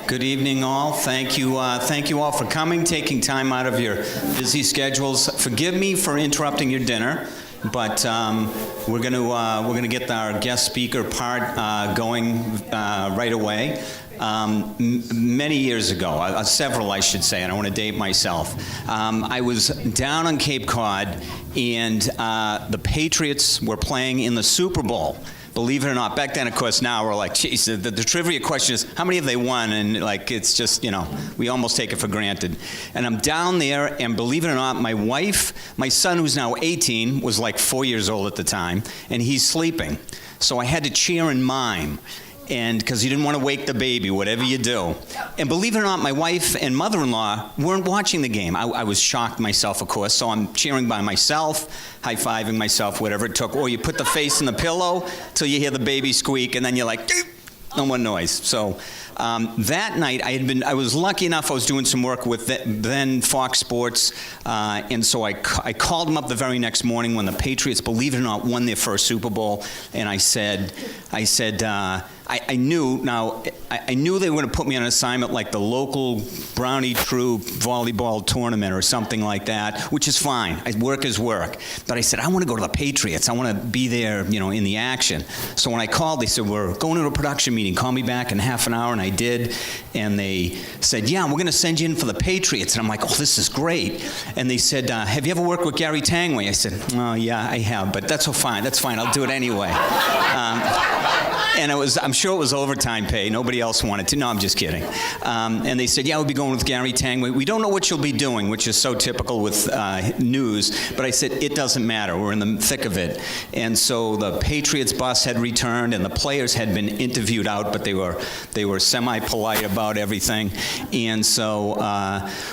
Good evening, all. Thank you all for coming, taking time out of your busy schedules. Forgive me for interrupting your dinner, but we're gonna get our guest speaker part going right away. Many years ago, several I should say, and I want to date myself, I was down on Cape Cod, and the Patriots were playing in the Super Bowl. Believe it or not, back then, of course, now we're like, geez, the trivia question is, how many have they won? And like, it's just, you know, we almost take it for granted. And I'm down there, and believe it or not, my wife, my son, who's now 18, was like 4 years old at the time, and he's sleeping. So I had to cheer and mime. And because you didn't want to wake the baby, whatever you do. And believe it or not, my wife and mother-in-law weren't watching the game. I was shocked myself, of course, so I'm cheering by myself, high-fiving myself, whatever it took. Or you put the face in the pillow till you hear the baby squeak, and then you're like, no more noise. So that night, I was lucky enough, I was doing some work with then Fox Sports, and so I called them up the very next morning when the Patriots, believe it or not, won their first Super Bowl, and I said, I knew they were going to put me on an assignment like the local Brownie Troop volleyball tournament or something like that, which is fine. Work is work. But I said, I want to go to the Patriots. I want to be there, you know, in the action. So when I called, they said, we're going to a production meeting. Call me back in half an hour, and I did. And they said, yeah, we're going to send you in for the Patriots. And I'm like, oh, this is great. And they said, have you ever worked with Gary Tanguay? I said, oh, yeah, I have, but that's fine. That's fine. I'll do it anyway. And I'm sure it was overtime pay. Nobody else wanted to. No, I'm just kidding. And they said, yeah, we'll be going with Gary Tanguay. We don't know what you'll be doing, which is so typical with news. But I said, it doesn't matter. We're in the thick of it. And so the Patriots bus had returned, and the players had been interviewed out, but they were semi-polite about everything. And so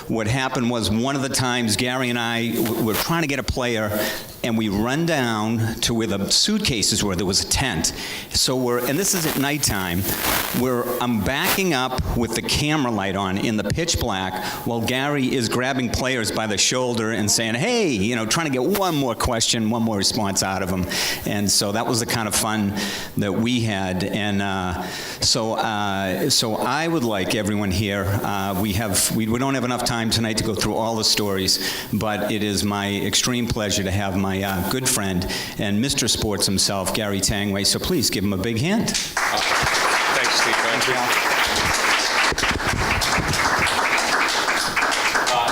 what happened was, one of the times Gary and I were trying to get a player, and we run down to where the suitcases were. There was a tent. So and this is at nighttime, I'm backing up with the camera light on in the pitch black while Gary is grabbing players by the shoulder and saying, hey, you know, trying to get one more question, one more response out of them. And so that was the kind of fun that we had. And so I would like everyone here, we don't have enough time tonight to go through all the stories, but it is my extreme pleasure to have my good friend and Mr. Sports himself, Gary Tanguay. So please give him a big hand. Thanks, Steve. Thank you.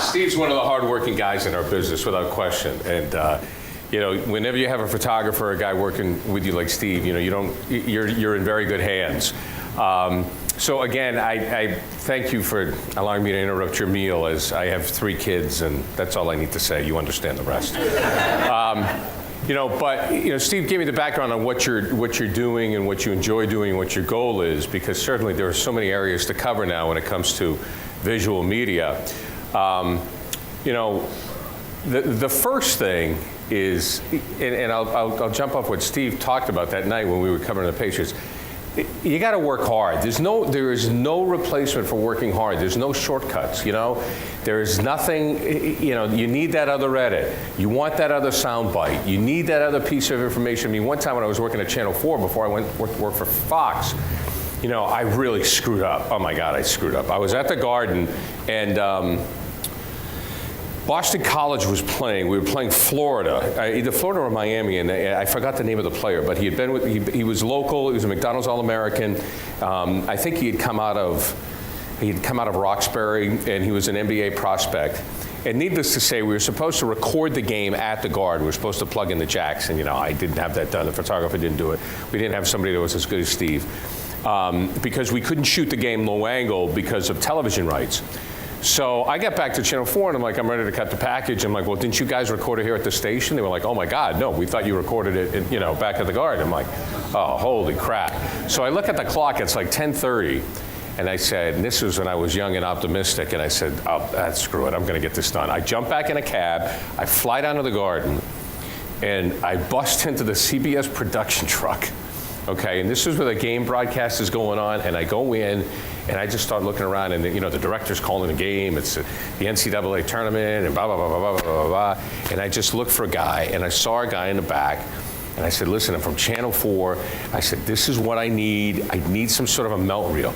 Steve's one of the hardworking guys in our business, without question. And you know, whenever you have a photographer, a guy working with you like Steve, you know, you're in very good hands. So again, I thank you for allowing me to interrupt your meal, as I have 3 kids, and that's all I need to say. You understand the rest. You know, but you know, Steve gave me the background on what you're doing and what you enjoy doing and what your goal is, because certainly there are so many areas to cover now when it comes to visual media. You know, the first thing is, and I'll jump off what Steve talked about that night when we were covering the Patriots. You got to work hard. There is no replacement for working hard. There's no shortcuts, you know. There is nothing, you know, you need that other edit. You want that other sound bite. You need that other piece of information. I mean, one time when I was working at Channel 4 before I went to work for Fox, you know, I really screwed up. Oh my God, I screwed up. I was at the Garden, and Boston College was playing. We were playing Florida, either Florida or Miami, and I forgot the name of the player, but he had been with, he was local. He was a McDonald's All-American. I think he had come out of Roxbury, and he was an NBA prospect. And needless to say, we were supposed to record the game at the Guard. We were supposed to plug in the jacks, and you know, I didn't have that done. The photographer didn't do it. We didn't have somebody that was as good as Steve, because we couldn't shoot the game low angle because of television rights. So I got back to Channel 4, and I'm like, I'm ready to cut the package. I'm like, well, didn't you guys record it here at the station? They were like, oh my God, no, we thought you recorded it, you know, back at the Guard. I'm like, oh, holy crap. So I look at the clock, it's like 10:30, and I said, and this was when I was young and optimistic, and I said, oh, screw it, I'm gonna get this done. I jump back in a cab, I fly down to the Garden, and I bust into the CBS production truck. Okay, and this is where the game broadcast is going on, and I go in, and I just start looking around, and you know, the director's calling the game, it's the NCAA tournament, and blah, blah, blah, blah, blah, blah, blah, and I just looked for a guy, and I saw a guy in the back, and I said, listen, I'm from Channel 4, I said, this is what I need some sort of a melt reel.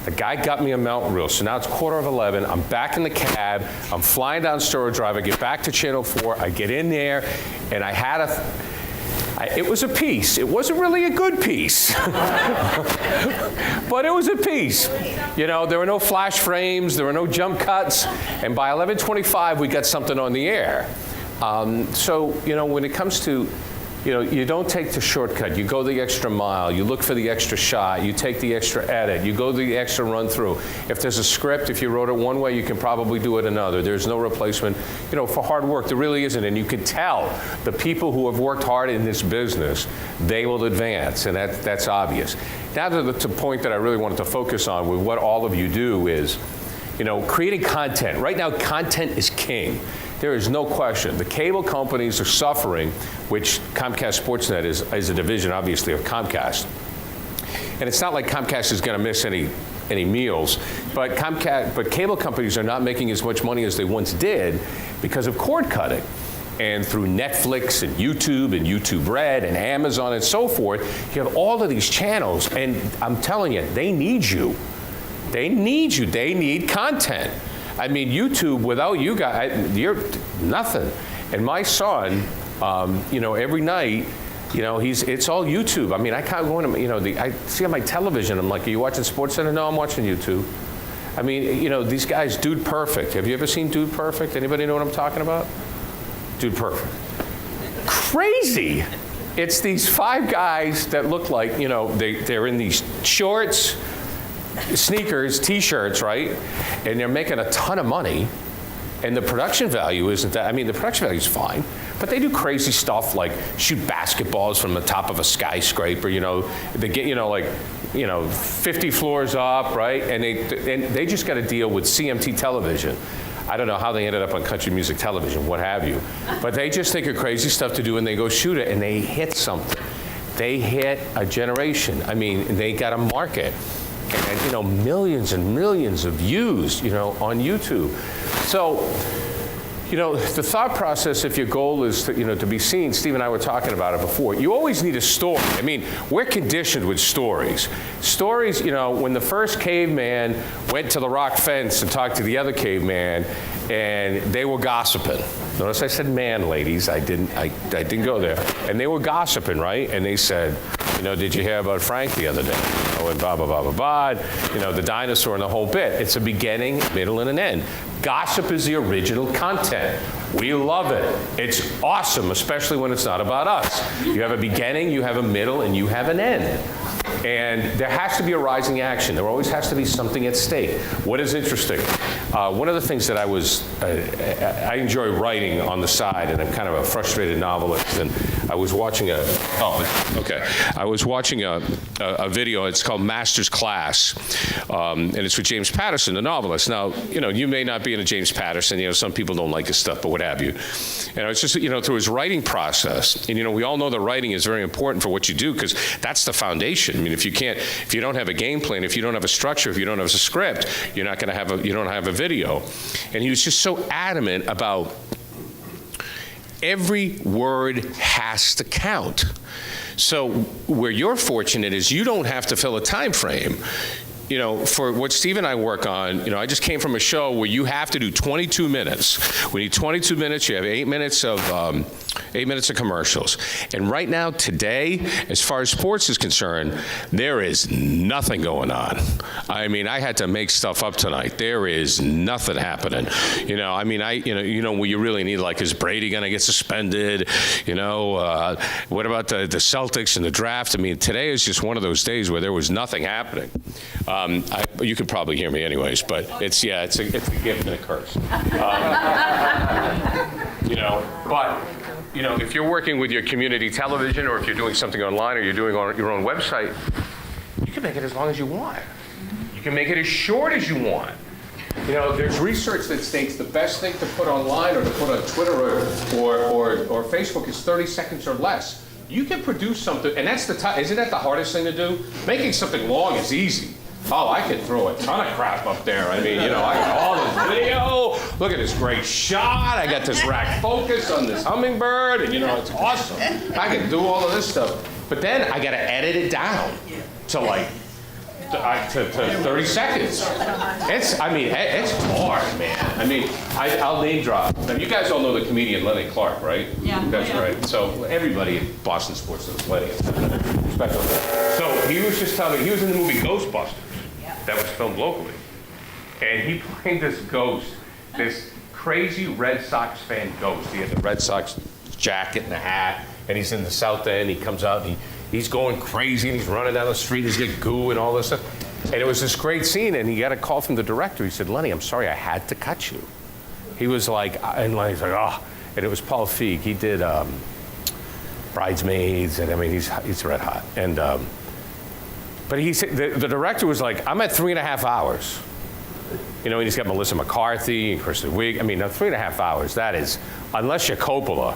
The guy got me a mountain reel, so now it's 11:15. I'm back in the cab. I'm flying down Storage Drive. I get back to Channel 4. I get in there, and I had it was a piece. It wasn't really a good piece, but it was a piece. You know, there were no flash frames, there were no jump cuts, and by 11:25, we got something on the air. So, you know, when it comes to, you know, you don't take the shortcut. You go the extra mile. You look for the extra shot. You take the extra edit. You go the extra run through. If there's a script, if you wrote it one way, you can probably do it another. There's no replacement, you know, for hard work. There really isn't. And you can tell the people who have worked hard in this business, they will advance. And that's obvious. Now to the point that I really wanted to focus on with what all of you do is, you know, creating content. Right now, content is king. There is no question. The cable companies are suffering, which COMCAST SPORTSNET is a division, obviously, of COMCAST. And it's not like COMCAST is going to miss any meals, but cable companies are not making as much money as they once did because of cord cutting. And through Netflix and YouTube Red and Amazon and so forth, you have all of these channels, and I'm telling you, they need you. They need you. They need content. I mean, YouTube, without you guys, you're nothing. And my son, you know, every night, you know, it's all YouTube. I mean, I can't go in, you know, I see on my television, I'm like, are you watching SportsCenter? No, I'm watching YouTube. I mean, you know, these guys, Dude Perfect. Have you ever seen Dude Perfect? Anybody know what I'm talking about? Dude Perfect. Crazy. It's these 5 guys that look like, you know, they're in these shorts, sneakers, t-shirts, right? And they're making a ton of money, and the production value isn't that. I mean, the production value is fine, but they do crazy stuff like shoot basketballs from the top of a skyscraper. You know, they get, you know, like, you know, 50 floors up, right? And they just got to deal with CMT television. I don't know how they ended up on country music television, what have you, but they just think of crazy stuff to do, and they go shoot it, and they hit something. They hit a generation. I mean, they got a market. And, you know, millions and millions of views, you know, on YouTube. So, you know, the thought process, if your goal is to, you know, to be seen, Steve and I were talking about it before, you always need a story. I mean, we're conditioned with stories. Stories, you know, when the first caveman went to the rock fence and talked to the other caveman, and they were gossiping. Notice I said man, ladies, I didn't go there. And they were gossiping, right? And they said, you know, did you hear about Frank the other day? Oh, and blah, blah, blah, blah, blah. You know, the dinosaur and the whole bit. It's a beginning, middle, and an end. Gossip is the original content. We love it. It's awesome, especially when it's not about us. You have a beginning, you have a middle, and you have an end. And there has to be a rising action. There always has to be something at stake. What is interesting? One of the things that I enjoy writing on the side, and I'm kind of a frustrated novelist, and I was watching a video. It's called Master's Class, and it's with James Patterson, the novelist. Now, you know, you may not be into James Patterson. You know, some people don't like his stuff, but what have you. And it's just, you know, through his writing process, and you know, we all know that writing is very important for what you do because that's the foundation. I mean, if you don't have a game plan, if you don't have a structure, if you don't have a script, you don't have a video. And he was just so adamant about every word has to count. So where you're fortunate is you don't have to fill a time frame. You know, for what Steve and I work on, you know, I just came from a show where you have to do 22 minutes. We need 22 minutes. You have 8 minutes of commercials. And right now, today, as far as sports is concerned, there is nothing going on. I mean, I had to make stuff up tonight. There is nothing happening. You know, I mean, you know, what you really need, like, is Brady going to get suspended? You know, what about the Celtics and the draft? I mean, today is just one of those days where there was nothing happening. You could probably hear me anyways, but it's a gift and a curse. You know, but, you know, if you're working with your community television, or if you're doing something online, or you're doing on your own website, you can make it as long as you want. You can make it as short as you want. You know, there's research that states the best thing to put online or to put on Twitter or Facebook is 30 seconds or less. You can produce something, and that's isn't that the hardest thing to do? Making something long is easy. Oh, I could throw a ton of crap up there. I mean, you know, I got all this video. Look at this great shot. I got this rack focus on this hummingbird, and you know, it's awesome. I can do all of this stuff. But then I got to edit it down to like to 30 seconds. It's hard, man. I mean, I'll name drop. Now, you guys all know the comedian Lenny Clark, right? Yeah. That's right. So everybody in Boston sports knows Lenny. Special. So he was just telling me, he was in the movie Ghostbusters that was filmed locally. And he played this ghost, this crazy Red Sox fan ghost. He had the Red Sox jacket and the hat, and he's in the South End. He comes out and he's going crazy, and he's running down the street. He's getting goo and all this stuff. And it was this great scene, and he got a call from the director. He said, "Lenny, I'm sorry, I had to cut you." He was like, and Lenny's like, oh. And it was Paul Feig. He did Bridesmaids, and I mean, he's red hot. And but he said, the director was like, "I'm at 3.5 hours." You know, and he's got Melissa McCarthy and Kristen Wiig. I mean, now 3.5 hours, that is, unless you're Coppola,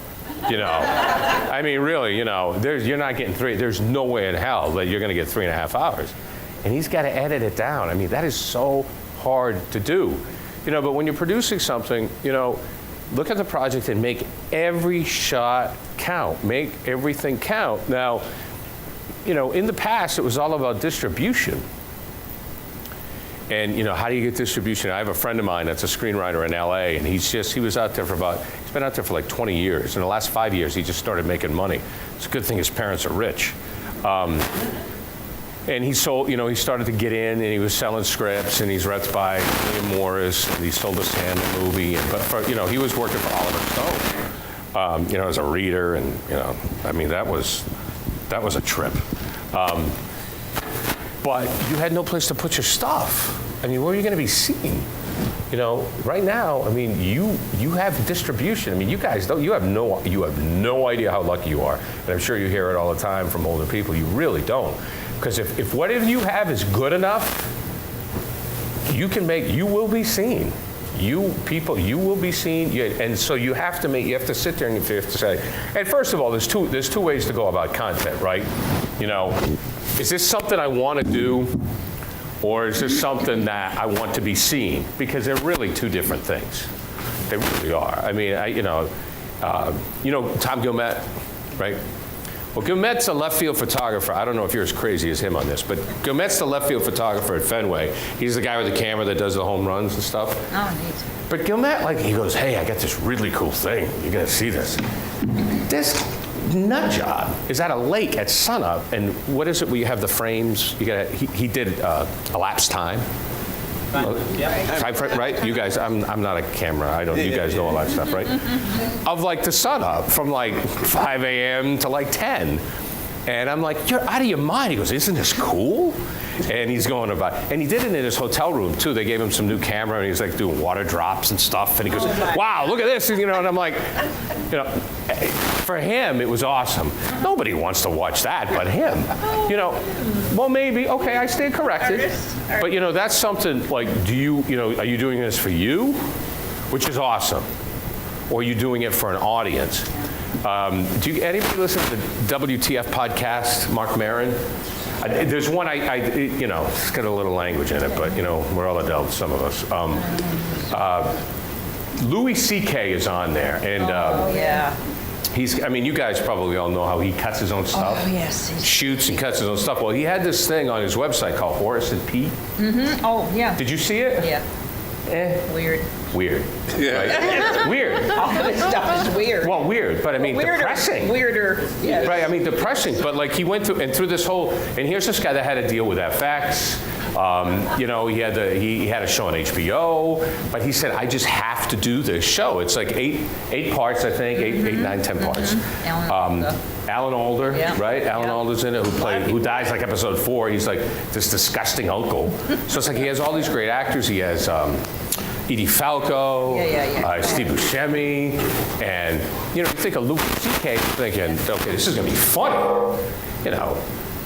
you know. I mean, really, you know, you're not getting there's no way in hell that you're gonna get 3.5 hours. And he's gotta edit it down. I mean, that is so hard to do. You know, but when you're producing something, you know, look at the project and make every shot count. Make everything count. Now, you know, in the past, it was all about distribution. And, you know, how do you get distribution? I have a friend of mine that's a screenwriter in LA, and he was out there he's been out there for like 20 years. In the last 5 years, he just started making money. It's a good thing his parents are rich. And he sold, you know, he started to get in, and he was selling scripts, and he's read by William Morris, and he sold his hand the movie. But for, you know, he was working for Oliver Stone, you know, as a reader, and, you know, I mean, that was a trip. But you had no place to put your stuff. I mean, where are you going to be seen? You know, right now, I mean, you have distribution. I mean, you guys don't. You have no idea how lucky you are. And I'm sure you hear it all the time from older people. You really don't, because if whatever you have is good enough, you will be seen. You will be seen. And so you have to sit there and you have to say. And first of all, there's two ways to go about content, right? You know, is this something I want to do, or is this something that I want to be seen? Because they're really two different things. They really are. I mean, you know Tom Gilmet, right? Well, Gilmet's a left field photographer. I don't know if you're as crazy as him on this, but Gilmet's the left field photographer at Fenway. He's the guy with the camera that does the home runs and stuff. Oh, neat. But Gilmet, he goes, "Hey, I got this really cool thing. You're gonna see this." This nut job is at a lake at sunup, and what is it where you have the frames? He did elapsed time. Time frame, right? You guys, I'm not a camera. You guys know all that stuff, right? Of the sun up from 5 a.m. to 10. And I'm like, "You're out of your mind." He goes, "Isn't this cool?" And he's going about, and he did it in his hotel room too. They gave him some new camera, and he's doing water drops and stuff. And he goes, "Wow, look at this!" And, and I'm like, for him it was awesome. Nobody wants to watch that, but him. Well, maybe. Okay, I stand corrected. But that's something. Do you, are you doing this for you, which is awesome, or are you doing it for an audience? Do anybody listen to the WTF podcast, Mark Maron? There's one it's got a little language in it, but we're all adults, some of us. Louis C.K. is on there, and yeah. You guys probably all know how he cuts his own stuff. Oh, yes. Shoots and cuts his own stuff. Well, he had this thing on his website called Horace and Pete. Mm-hmm. Oh, yeah. Did you see it? Yeah. Weird. Yeah. Right? Weird. All this stuff is weird. Well, weird, but depressing. Weirder. Yes. Right, depressing, but he went through this whole, and here's this guy that had to deal with FX. He had a show on HBO, but he said, "I just have to do this show." It's eight parts, I think, eight, 9, 10 parts. Alan Alda, yeah. Right? Alan Alda's in it, who dies episode 4. He's this disgusting uncle. So it's he has all these great actors. He has Edie Falco, Steve Buscemi, and you think of Louis C.K. thinking, okay, this is going to be funny.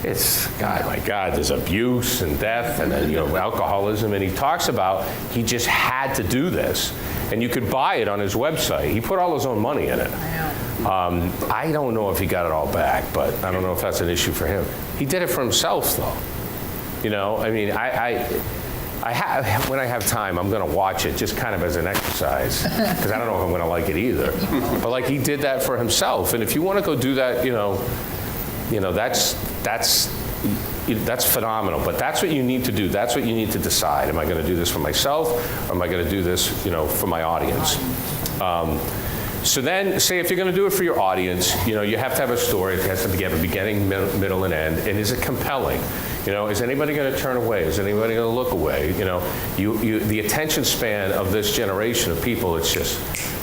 It's, God, my God, there's abuse and death and then, alcoholism. And he talks about he just had to do this. And you could buy it on his website. He put all his own money in it. I know. I don't know if he got it all back, but I don't know if that's an issue for him. He did it for himself, though. When I have time, I'm going to watch it just kind of as an exercise because I don't know if I'm going to like it either. But he did that for himself. And if you want to go do that, that's that's phenomenal. But that's what you need to do. That's what you need to decide. Am I going to do this for myself, or am I going to do this, for my audience? So then, say if you're going to do it for your audience, you have to have a story. It has to have a beginning, middle, and end. And is it compelling? Is anybody going to turn away? Is anybody going to look away? The attention span of this generation of people, it's just,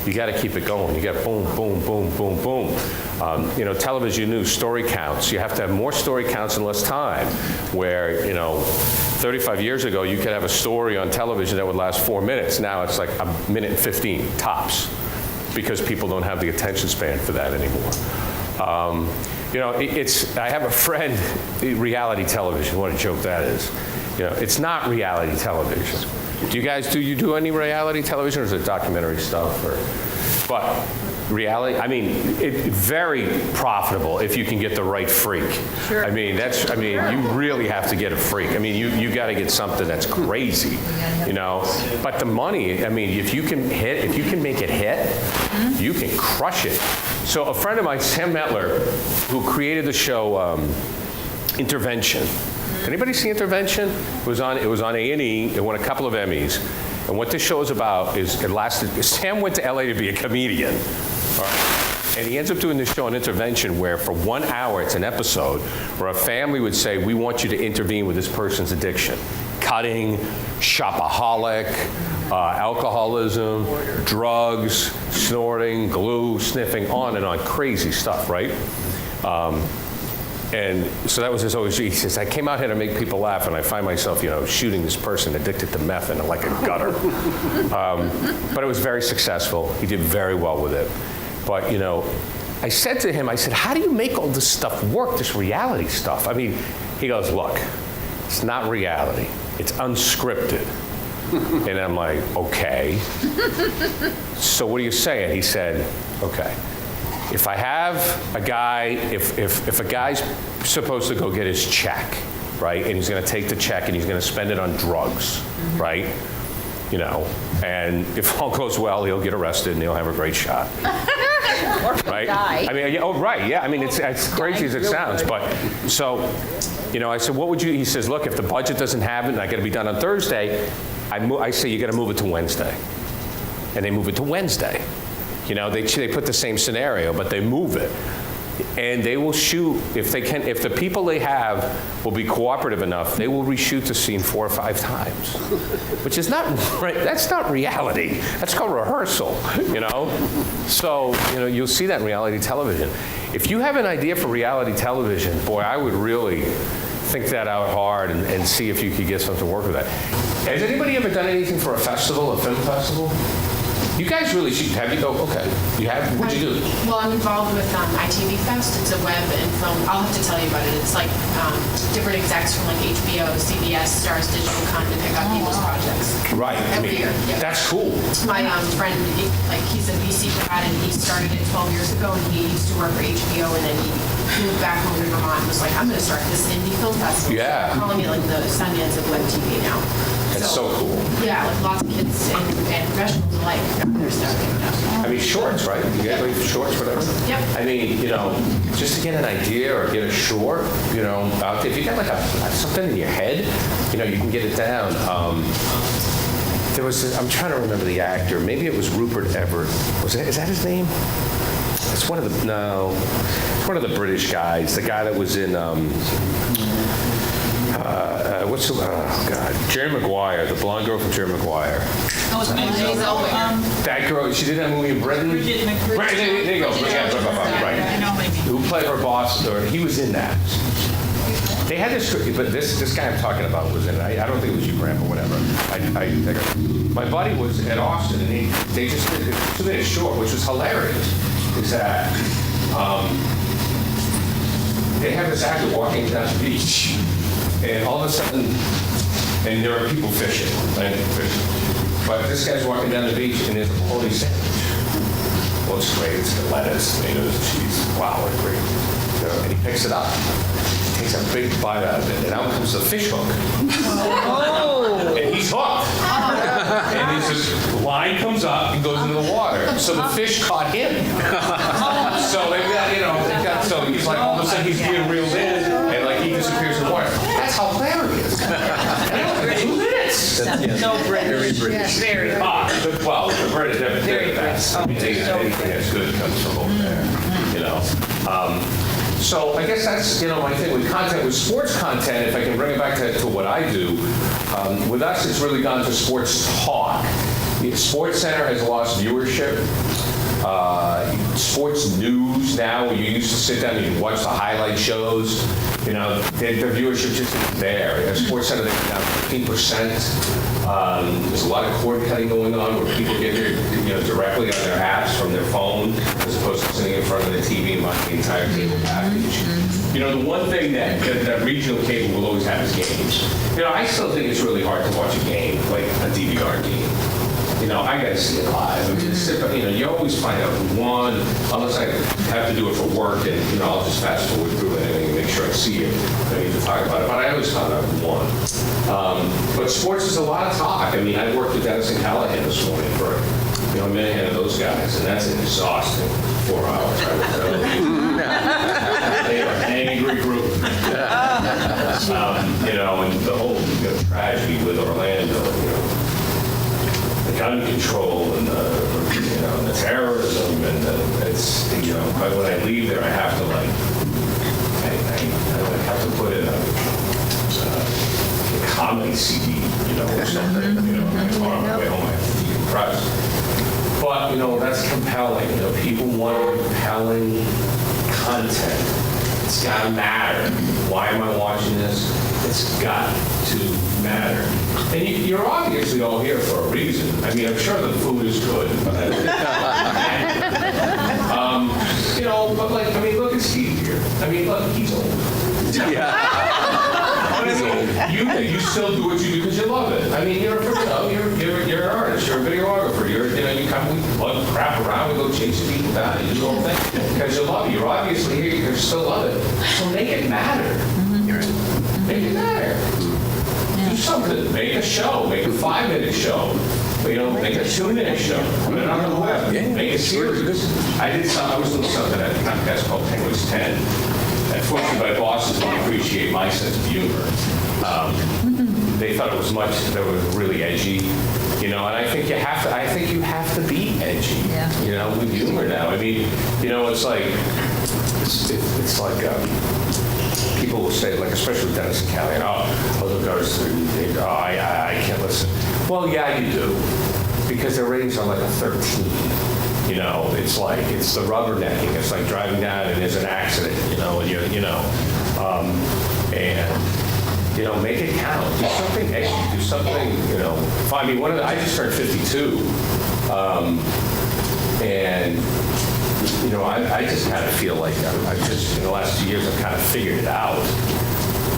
you got to keep it going. You got boom, boom, boom, boom, boom. Television news, story counts. You have to have more story counts in less time. Where, 35 years ago, you could have a story on television that would last 4 minutes. Now it's like a minute and 15, tops, because people don't have the attention span for that anymore. I have a friend, reality television, what a joke that is. It's not reality television. Do you do any reality television, or is it documentary stuff? But reality, it's very profitable if you can get the right freak. Sure. You really have to get a freak. You got to get something that's crazy, But the money, if you can make it hit, you can crush it. So a friend of mine, Sam Metler, who created the show Intervention. Anybody see Intervention? It was on A&E. It won a couple of Emmys. And what this show is about is, Sam went to LA to be a comedian. All right? And he ends up doing this show on Intervention where for 1 hour, it's an episode, where a family would say, we want you to intervene with this person's addiction. Cutting, shopaholic, alcoholism, drugs, snorting, glue, sniffing, on and on, crazy stuff, right? And so that was his always, he says, I came out here to make people laugh, and I find myself, shooting this person addicted to meth in like a gutter. But it was very successful. He did very well with it. But, I said to him, how do you make all this stuff work, this reality stuff? He goes, look, it's not reality. It's unscripted. And I'm like, okay. So what are you saying? He said, okay. If I have a guy, if a guy's supposed to go get his check, right, and he's going to take the check and he's going to spend it on drugs, right, and if all goes well, he'll get arrested and he'll have a great shot. Right? Die. Right, yeah. It's as crazy as it sounds, but so, I said, what would you? He says, look, if the budget doesn't have it and I got to be done on Thursday, I say you got to move it to Wednesday, and they move it to Wednesday. They put the same scenario, but they move it. And they will shoot, if they can, if the people they have will be cooperative enough, they will reshoot the scene 4 or 5 times. Which is not, that's not reality. That's called rehearsal, So, you'll see that in reality television. If you have an idea for reality television, boy, I would really think that out hard and see if you could get something to work with that. Has anybody ever done anything for a festival, a film festival? You guys really should. Have you? Oh, okay. You have? What'd you do? Well, I'm involved with ITV Fest. It's a web and film. I'll have to tell you about it. It's like different execs from like HBO, CBS, Stars Digital come to pick up people's projects. Right. Every year. Yeah. That's cool. My friend, he's a VC grad, and he started it 12 years ago, and he used to work for HBO, and then he moved back home to Vermont and was like, I'm going to start this indie film festival. Yeah. So they're calling it like the Sundance of web TV now. That's so cool. Yeah, like lots of kids and professionals alike. They're starting it up. Shorts, right? You get like shorts, whatever. Yep. Just to get an idea or get a short, out there. If you got like something in your head, you can get it down. There was, I'm trying to remember the actor. Maybe it was Rupert Everett. Is that his name? It's one of the British guys. The guy that was in. Jerry Maguire, the blonde girl from Jerry Maguire. Oh, it's Bridget. That girl, she did that movie in Britain. Bridget McBridge. Right, there you go. Right. I know maybe. Who played her boss, or he was in that. They had this, but this guy I'm talking about was in it. I don't think it was you, Graham, or whatever. My buddy was at Austin, and they just did a 2-minute short, which was hilarious. Is that they have this actor walking down the beach, and all of a sudden, and there are people fishing, but this guy's walking down the beach, and there's a bologna sandwich. Looks great. It's got lettuce, tomatoes, cheese. Wow, what great. And he picks it up, takes a big bite out of it, and out comes the fish hook. And he's hooked. And the line comes up and goes into the water. So the fish caught him. So they've got, so he's like, all of a sudden he's being reeled in, and like he disappears in the water. hilarious. 2 minutes. No British. Very. Well, the British never Very did that. I mean, anything that's good comes from over there, you know. So I guess that's, my thing with content. With sports content, if I can bring it back to what I do, with us, it's really gone to sports talk. Sports Center has lost viewership. Sports news now, where you used to sit down and you watch the highlight shows, their viewership just isn't there. Sports Center, they're down 15%. There's a lot of cord cutting going on where people get directly on their apps from their phone as opposed to sitting in front of the TV and watching the entire cable package. The one thing that regional cable will always have is games. I still think it's really hard to watch a game, like a DVR game. I got to see it live. I mean, sit back, you always find out who won, unless I have to do it for work, and I'll just fast forward through anything and make sure I see it. I need to talk about it, but I always found out who won. But sports is a lot of talk. I mean, I worked with Dennis and Callahan this morning for a minute of those guys, and that's an exhausting 4 hours. I would tell you. They are an angry group. And the whole tragedy with Orlando. Gun control and the terrorism and it's but when I leave there I have to I have to put in a comedy CD or something in my car on my way home I have to decompress. But that's compelling. People want compelling content. It's got to matter. Why am I watching this? It's got to matter. And you're obviously all here for a reason. I mean, I'm sure the food is good, but look at Steve here. I mean, look, he's old. You still do what you do because you love it. I mean, you're an artist. You're a videographer. You come, crap around, we go chasing people down. You do the whole thing because you love it. You're obviously here because you still love it. So make it matter. Make it matter. Do something. Make a show. Make a 5-minute show. Make a 2-minute show. Put it on the web. Make a series. I was doing something at COMCAST called Tanguay's 10. Unfortunately, my bosses didn't appreciate my sense of humor. They thought it was really edgy. And I think you have to be edgy. With humor now. I mean, it's like. People will say, especially Dennis and Callahan, I can't listen. Well, yeah, you do, because their ratings are like a 13. It's the rubbernecking. It's like driving down and there's an accident, and make it count. Do something edgy. Do something, I mean, I just turned 52, and. I just kind of feel like I've just, in the last 2 years, I've kind of figured it out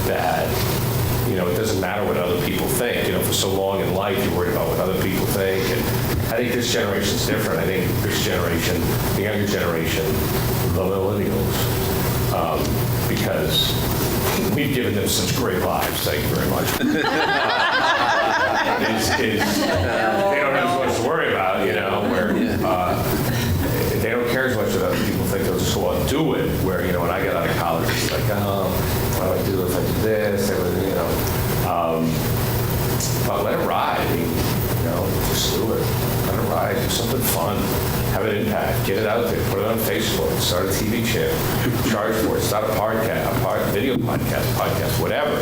that, it doesn't matter what other people think. For so long in life, you're worried about what other people think. And I think this generation's different. I think this generation, the younger generation, the millennials, because we've given them such great lives. Thank you very much. They don't have as much to worry about, they don't care as much what other people think. They'll just go out and do it. Where, when I got out of college, it's like, what do I do if I do this? But let it ride. I mean, just do it. Let it ride. Do something fun. Have an impact. Get it out there. Put it on Facebook. Start a TV channel. Charge for it. Start a podcast, video podcast, whatever.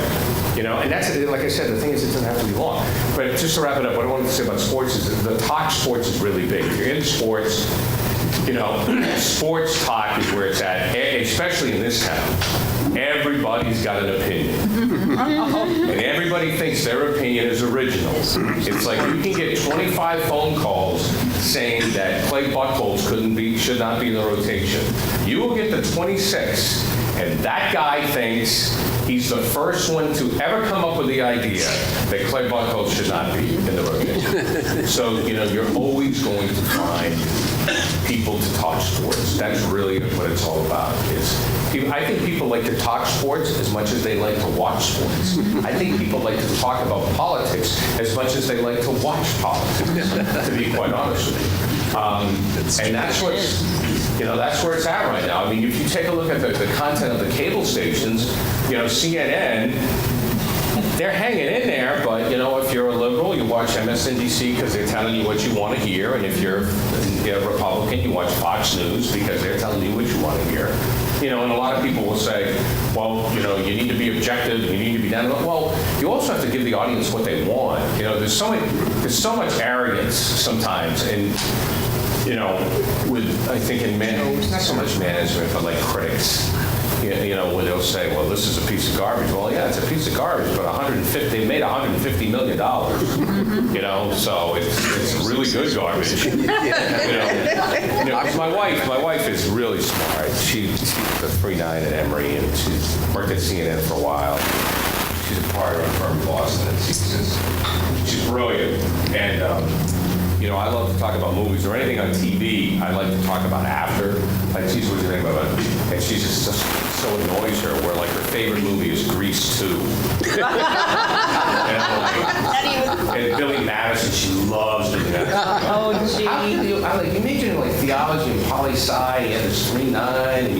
And that's, like I said, the thing is it doesn't have to be long. But just to wrap it up, what I wanted to say about sports is that the talk sports is really big. If you're into sports, sports talk is where it's at, especially in this town. Everybody's got an opinion. And everybody thinks their opinion is original. It's like you can get 25 phone calls saying that Clay Buchholz should not be in the rotation. You will get the 26, and that guy thinks he's the first one to ever come up with the idea that Clay Buchholz should not be in the rotation. So, you're always going to find people to talk sports. That's really what it's all about. I think people like to talk sports as much as they like to watch sports. I think people like to talk about politics as much as they like to watch politics, to be quite honest with you. And that's what's, that's where it's at right now. I mean, if you take a look at the content of the cable stations, CNN, they're hanging in there, but if you're a liberal, you watch MSNBC because they're telling you what you want to hear, and if you're a Republican, you watch Fox News because they're telling you what you want to hear. And a lot of people will say, well, you need to be objective, you need to be down. Well, you also have to give the audience what they want. There's so much arrogance sometimes, and I think in not so much management, but like critics. Where they'll say, well, this is a piece of garbage. Well, yeah, it's a piece of garbage, but they made $150 million. So it's really good garbage. My wife is really smart. She's a 3.9 at Emory, and she's worked at CNN for a while. She's a partner in a firm in Boston, and she's brilliant. And I love to talk about movies or anything on TV. I like to talk about after. Like, geez, what do you think about it? And she's just so annoys her, where like her favorite movie is Grease 2. and Billy Madison, she loves Billy Madison. Oh, gee. How can you imagine like theology and poli-sci, you have this 3.9, and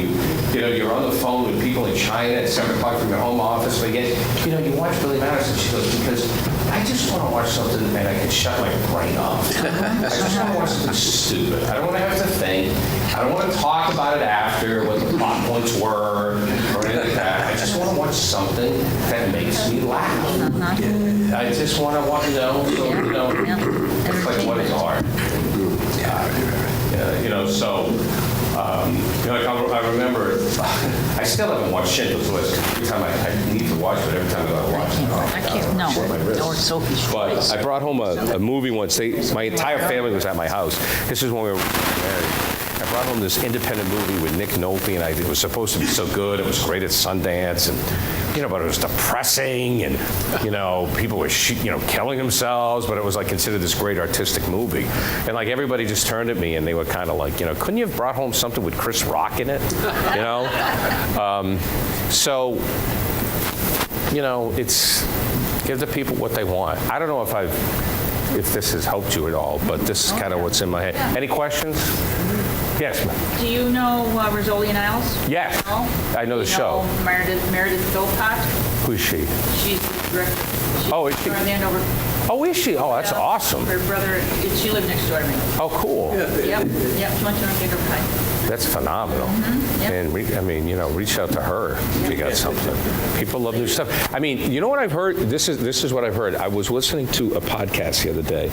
you're on the phone with people in China at 7 o'clock from your home office, but yet, you watch Billy Madison, she goes, because I just want to watch something and I can shut my brain off. I just want to watch something stupid. I don't want to have to think. I don't want to talk about it after, what the plot points were, or anything like that. I just want to watch something that makes me laugh. I just want to watch, it's like what is art? I remember, I still haven't watched Schindler's List. Every time I need to watch it, every time I watch it, I can't, no, or Sophie's but Choice. I brought home a movie once. My entire family was at my house. This is when we were married. I brought home this independent movie with Nick Nolte, and it was supposed to be so good. It was great at Sundance, and but it was depressing, and people were killing themselves, but it was like considered this great artistic movie, and like everybody just turned at me, and they were kind of like, couldn't you have brought home something with Chris Rock in it, So it's give the people what they want. I don't know if this has helped you at all, but this is kind of what's in my head. Any questions? Yes, ma'am. Do you know Rizzoli and Isles? Yes. No? I know the show. Meredith Philpott? Who is she? She's the director. Oh, is she? From Andover. Oh, is she? Oh, that's awesome. Her brother, she lived next door to me. Oh, cool. Yep. She went to Andover High. That's phenomenal. Yep. And reach out to her if you got something. People love new stuff. You know what I've heard? This is what I've heard. I was listening to a podcast the other day,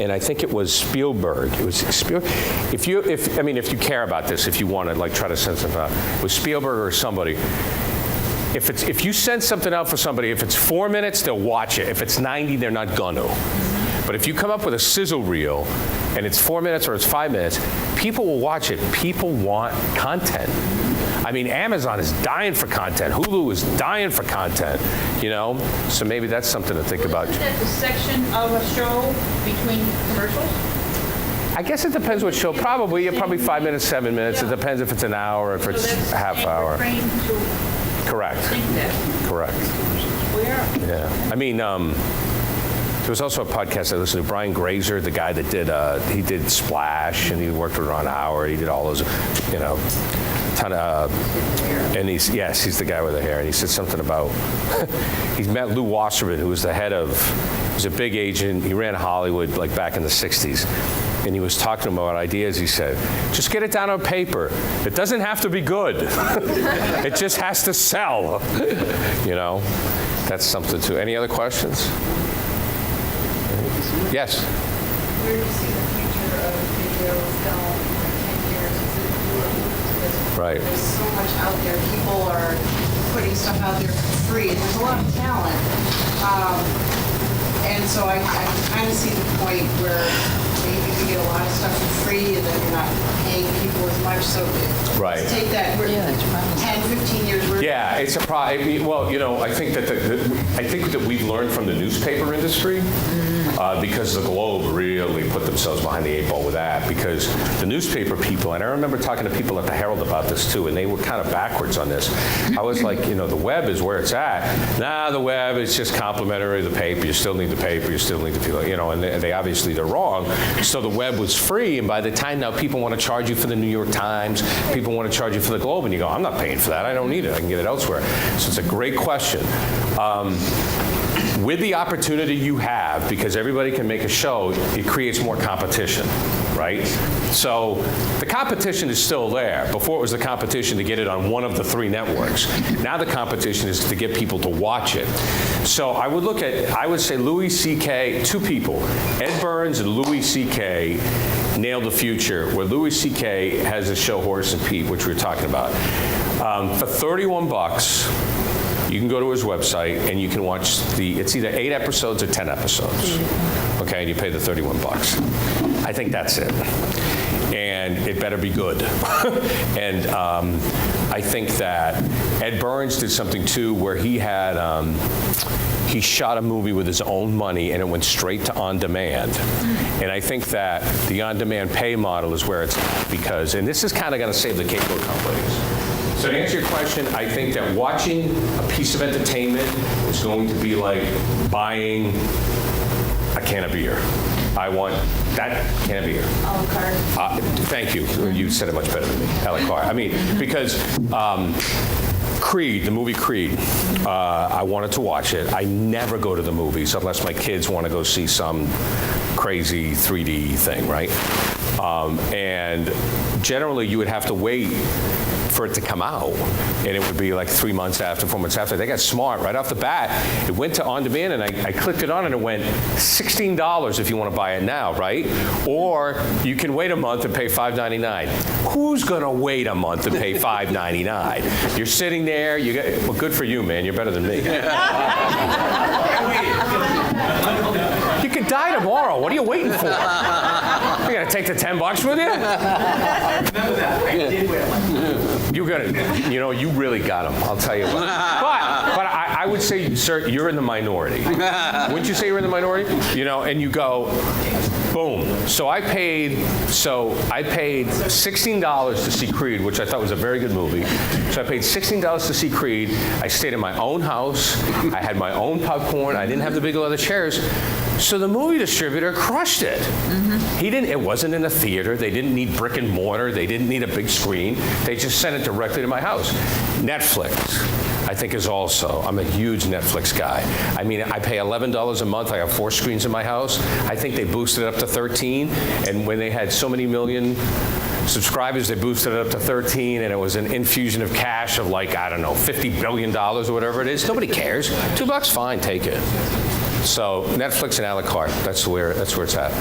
and I think it was Spielberg. It was Spielberg. If you care about this, if you want to try to send something out, with Spielberg or somebody. If you send something out for somebody, if it's 4 minutes, they'll watch it. If it's 90, they're not gonna. But if you come up with a sizzle reel, and it's 4 minutes or it's 5 minutes, people will watch it. People want content. Amazon is dying for content. Hulu is dying for content, So maybe that's something to think about. Isn't that the section of a show between commercials? I guess it depends what show. Probably 5 minutes, 7 minutes. It depends if it's an hour, if it's a half hour. Correct. Correct. Where? Yeah. There was also a podcast I listened to, Brian Grazer, the guy that he did Splash, and he worked with Ron Howard. He did all those, ton of, and he's the guy with the hair. And he said something about, he's met Lou Wasserman, who was a big agent. He ran Hollywood back in the 60s. And he was talking about ideas. He said, just get it down on paper. It doesn't have to be good. It just has to sell. That's something too. Any other questions? Yes? Where do you see the future of video film in 10 years? Right. There's so much out there. People are putting stuff out there for free, and there's a lot of talent. And so I kind of see the point where maybe we get a lot of stuff for free, and then you're not paying people as much. So Right. take that 10, 15 years. Yeah, it's a problem. Well, I think that we've learned from the newspaper industry because the Globe really put themselves behind the 8 ball with that, because the newspaper people, and I remember talking to people at the Herald about this too, and they were kind of backwards on this. I was like, the web is where it's at. Nah, the web is just complimentary to the paper. You still need the paper. You still need the people, and they obviously they're wrong. So the web was free, and by the time now people want to charge you for the New York Times, people want to charge you for the Globe, and you go, I'm not paying for that. I don't need it. I can get it elsewhere. So it's a great question. with the opportunity you have, because everybody can make a show, it creates more competition, right? So the competition is still there. Before it was the competition to get it on one of the 3 networks. Now the competition is to get people to watch it. So I would say Louis C.K., 2 people, Ed Burns and Louis C.K. nailed the future, where Louis C.K. has a show Horace and Pete, which we were talking about. For $31, you can go to his website and you can watch it's either 8 episodes or 10 episodes. Okay, and you pay the $31. I think that's it. And it better be good. And I think that Ed Burns did something too, where he shot a movie with his own money and it went straight to on-demand. And I think that the on-demand pay model is where it's at, because, and this is kind of going to save the cable companies. So to answer your question, I think that watching a piece of entertainment is going to be like buying a can of beer. I want that can of beer. A la carte. Thank you. You said it much better than me. A la carte. I mean, because Creed, the movie Creed, I wanted to watch it. I never go to the movies unless my kids want to go see some crazy 3D thing, right? And generally, you would have to wait for it to come out, and it would be like 3 months after, 4 months after. They got smart right off the bat. It went to on demand, and I clicked it on, and it went $16 if you want to buy it now, right? Or you can wait a month and pay $5.99. Who's going to wait a month and pay $5.99? You're sitting there. Well, good for you, man. You're better than me. You could die tomorrow. What are you waiting for? You gonna take the $10 with you? Remember that. I did wait a month. You really got them. I'll tell you what. But I would say, sir, you're in the minority. Wouldn't you say you're in the minority? And you go, boom. So I paid $16 to see Creed, which I thought was a very good movie. So I paid $16 to see Creed. I stayed in my own house. I had my own popcorn. I didn't have the big leather chairs. So the movie distributor crushed it. It wasn't in a theater. They didn't need brick and mortar. They didn't need a big screen. They just sent it directly to my house. Netflix, I think, is also, I'm a huge Netflix guy. I mean, I pay $11 a month. I have 4 screens in my house. I think they boosted it up to 13. And when they had so many million subscribers, they boosted it up to 13, and it was an infusion of cash of like, I don't know, $50 billion or whatever it is. Nobody cares. $2, fine, take it. So Netflix and a la carte, that's where it's at.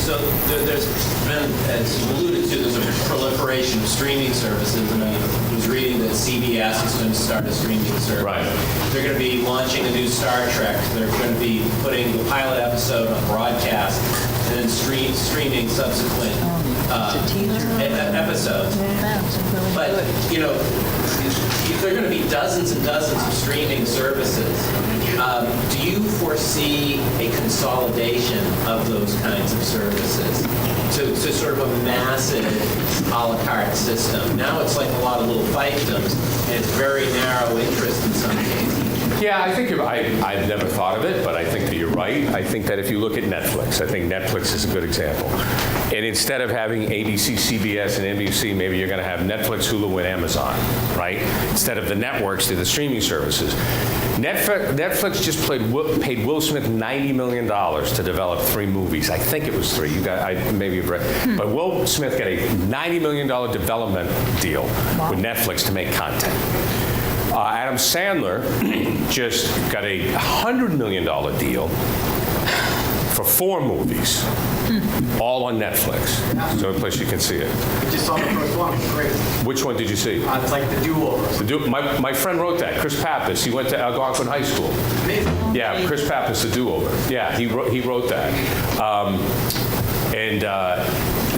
So there's been, as you alluded to, there's a proliferation of streaming services, and I was reading that CBS is going to start a streaming service. Right. They're going to be launching a new Star Trek. They're going to be putting the pilot episode on broadcast and then streaming subsequent episodes. But, there are going to be dozens and dozens of streaming services. Do you foresee a consolidation of those kinds of services to sort of a massive a la carte system? Now it's like a lot of little fiefdoms, and it's very narrow interest in some cases. Yeah, I think I've never thought of it, but I think that you're right. I think that if you look at Netflix, I think Netflix is a good example. And instead of having ABC, CBS, and NBC, maybe you're going to have Netflix, Hulu, and Amazon, right? Instead of the networks, they're the streaming services. Netflix just paid Will Smith $90 million to develop 3 movies. I think it was 3. You got, maybe you've read. But Will Smith got a $90 million development deal with Netflix to make content. Adam Sandler just got a $100 million deal for 4 movies, all on Netflix. It's the only place you can see it. I just saw the first one. It's great. Which one did you see? It's like the do-over. My friend wrote that, Chris Pappas. He went to Algonquin High School. Amazing. Yeah, Chris Pappas, the do-over. Yeah, he wrote that.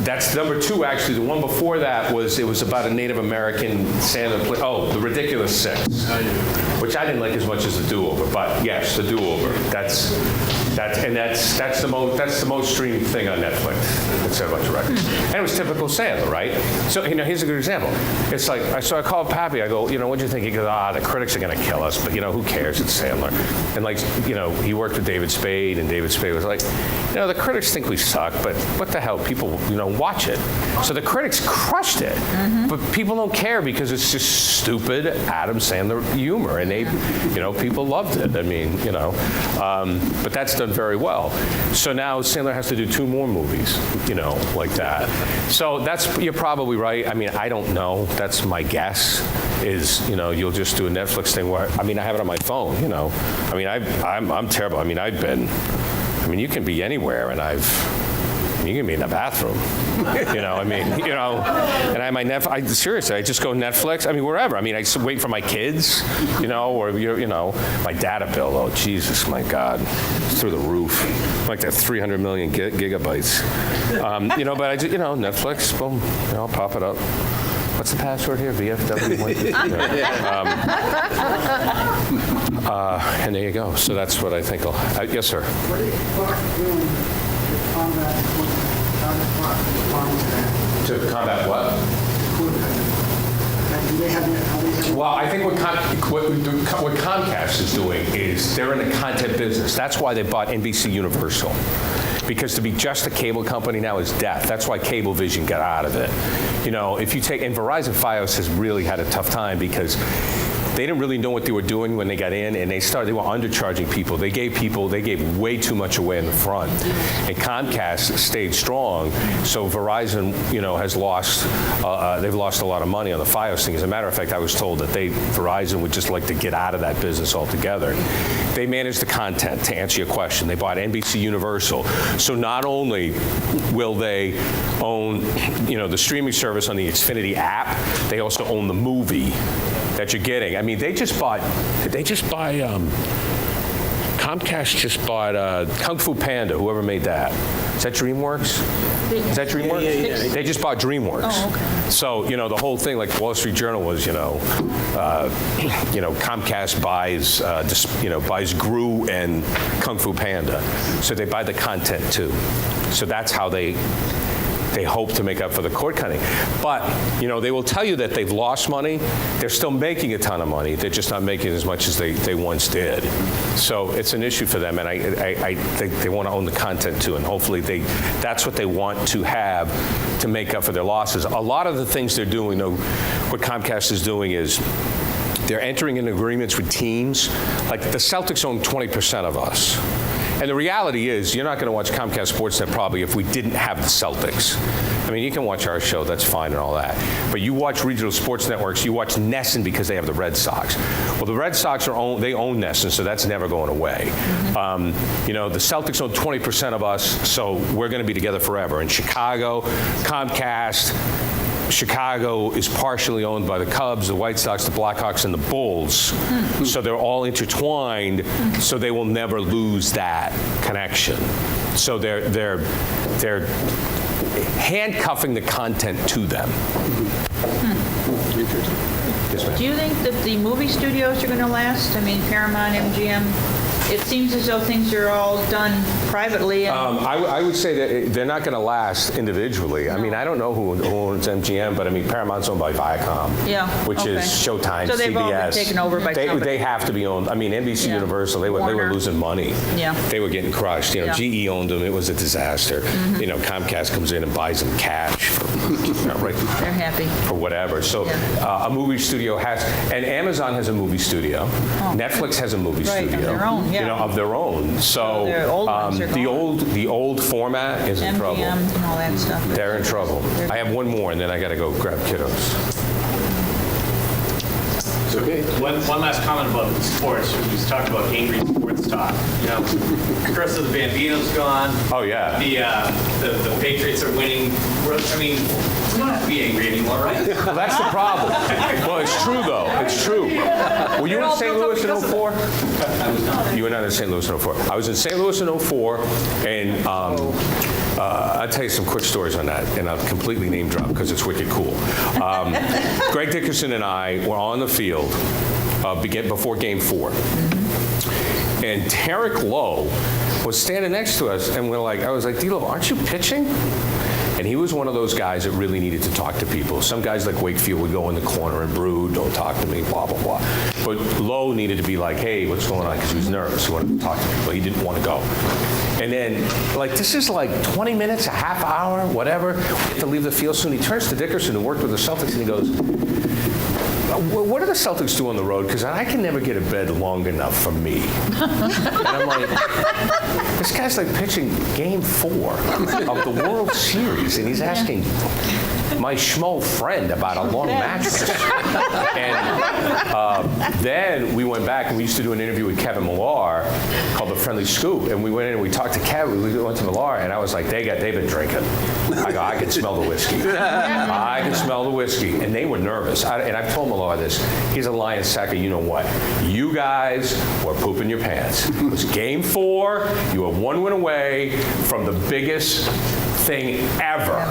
That's number 2, actually. The one before that was about a Native American Sandler. The Ridiculous 6, which I didn't like as much as the do-over. But yes, the do-over. That's the most streamed thing on Netflix. It's a bunch of records. And it was typical Sandler, right? So, here's a good example. It's like, I called Pappy, I go, what'd you think? He goes, the critics are going to kill us, but, who cares? It's Sandler. And, like, he worked with David Spade, and David Spade was like, the critics think we suck, but what the hell? People, watch it. So the critics crushed it, but people don't care because it's just stupid Adam Sandler humor, and they, people loved it. I mean, but that's done very well. So now Sandler has to do 2 more movies, like that. So you're probably right. I mean, I don't know. That's my guess. Is you'll just do a Netflix thing where I have it on my phone. I mean, I'm terrible. I mean, you can be anywhere, and you can be in the bathroom, and I my seriously, I just go Netflix, wherever. I just wait for my kids, or, my data bill, oh, Jesus, my God, it's through the roof, like that 300 million gigabytes, but I just, Netflix, boom, I'll pop it up. What's the password here? VFW? And there you go. So that's what I think. Yes, sir. What are you doing to combat what? Well, I think what Comcast is doing is they're in the content business. That's why they bought NBC Universal. Because to be just a cable company now is death. That's why Cablevision got out of it. If you take, and Verizon Fios has really had a tough time because they didn't really know what they were doing when they got in, and they were undercharging people. They gave way too much away in the front. And Comcast stayed strong, so Verizon, has lost, they've lost a lot of money on the Fios thing. As a matter of fact, I was told that Verizon would just like to get out of that business altogether. They manage the content, to answer your question. They bought NBC Universal. So not only will they own, the streaming service on the Xfinity app, they also own the movie that you're getting. Comcast just bought Kung Fu Panda, whoever made that. Is that DreamWorks? Is that DreamWorks? Yeah. They just bought DreamWorks. Oh, okay. So, the whole thing, like Wall Street Journal was, Comcast buys Gru and Kung Fu Panda. So they buy the content too. So that's how they hope to make up for the cord cutting. But, they will tell you that they've lost money. They're still making a ton of money. They're just not making as much as they once did. So it's an issue for them, and I think they want to own the content too, and hopefully that's what they want to have to make up for their losses. A lot of the things they're doing, though, what Comcast is doing is they're entering into agreements with teams. Like the Celtics own 20% of us. And the reality is, you're not going to watch Comcast SportsNet probably if we didn't have the Celtics. You can watch our show, that's fine and all that. But you watch regional sports networks, you watch NESN because they have the Red Sox. Well, the Red Sox they own NESN, so that's never going away. The Celtics own 20% of us, so we're going to be together forever. In Chicago, Comcast, Chicago is partially owned by the Cubs, the White Sox, the Blackhawks, and the Bulls. So they're all intertwined, so they will never lose that connection. So they're handcuffing the content to them. Yes, ma'am. Do you think that the movie studios are going to last? Paramount, MGM, it seems as though things are all done privately. I would say that they're not going to last individually. I don't know who owns MGM, but Paramount's owned by Viacom, which is Showtime, so they've CBS. all been taken over by somebody. They have to be owned. NBC Universal, they were losing money. Yeah. They were getting crushed. GE owned them. It was a disaster. Comcast comes in and buys them cash. They're happy. Or whatever. So a movie studio and Amazon has a movie studio. Netflix has a movie studio. Of their own, of their own. So their old ones are the old format is in trouble. MGM and all that stuff. They're in trouble. I have one more, and then I got to go grab kiddos. Okay. One last comment about sports. We talked about angry sports talk. Chris of the Bambino's gone. Oh yeah. The Patriots are winning. We don't have to be angry anymore, right? Well, that's the problem. Well, it's true though. It's true. Were you in St. Louis in 04? I was not. You were not in St. Louis in 04. I was in St. Louis in 04, and I'll tell you some quick stories on that, and I'll completely name drop because it's wicked cool. Greg Dickerson and I were on the field before Game 4. And Tarek Lowe was standing next to us, and I was like, D'Lo, aren't you pitching? And he was one of those guys that really needed to talk to people. Some guys like Wakefield would go in the corner and brood, don't talk to me, blah, blah, blah. But Lowe needed to be like, hey, what's going on? Because he was nervous. He wanted to talk to people. He didn't want to go. And then, this is 20 minutes, a half hour, whatever. We have to leave the field soon. He turns to Dickerson, who worked with the Celtics, and he goes, what do the Celtics do on the road? Because I can never get a bed long enough for me. And I'm like, this guy's pitching Game 4 of the World Series, and he's asking my schmo friend about a long mattress. And then we went back, and we used to do an interview with Kevin Millar called The Friendly Scoop, and we went in and we talked to Kevin. We went to Millar, and I was like, they've been drinking. I go, I can smell the whiskey. I can smell the whiskey. And they were nervous. And I've told Millar this. He's a lion sacker. You know what? You guys were pooping your pants. It was Game 4. You were 1 win away from the biggest thing ever.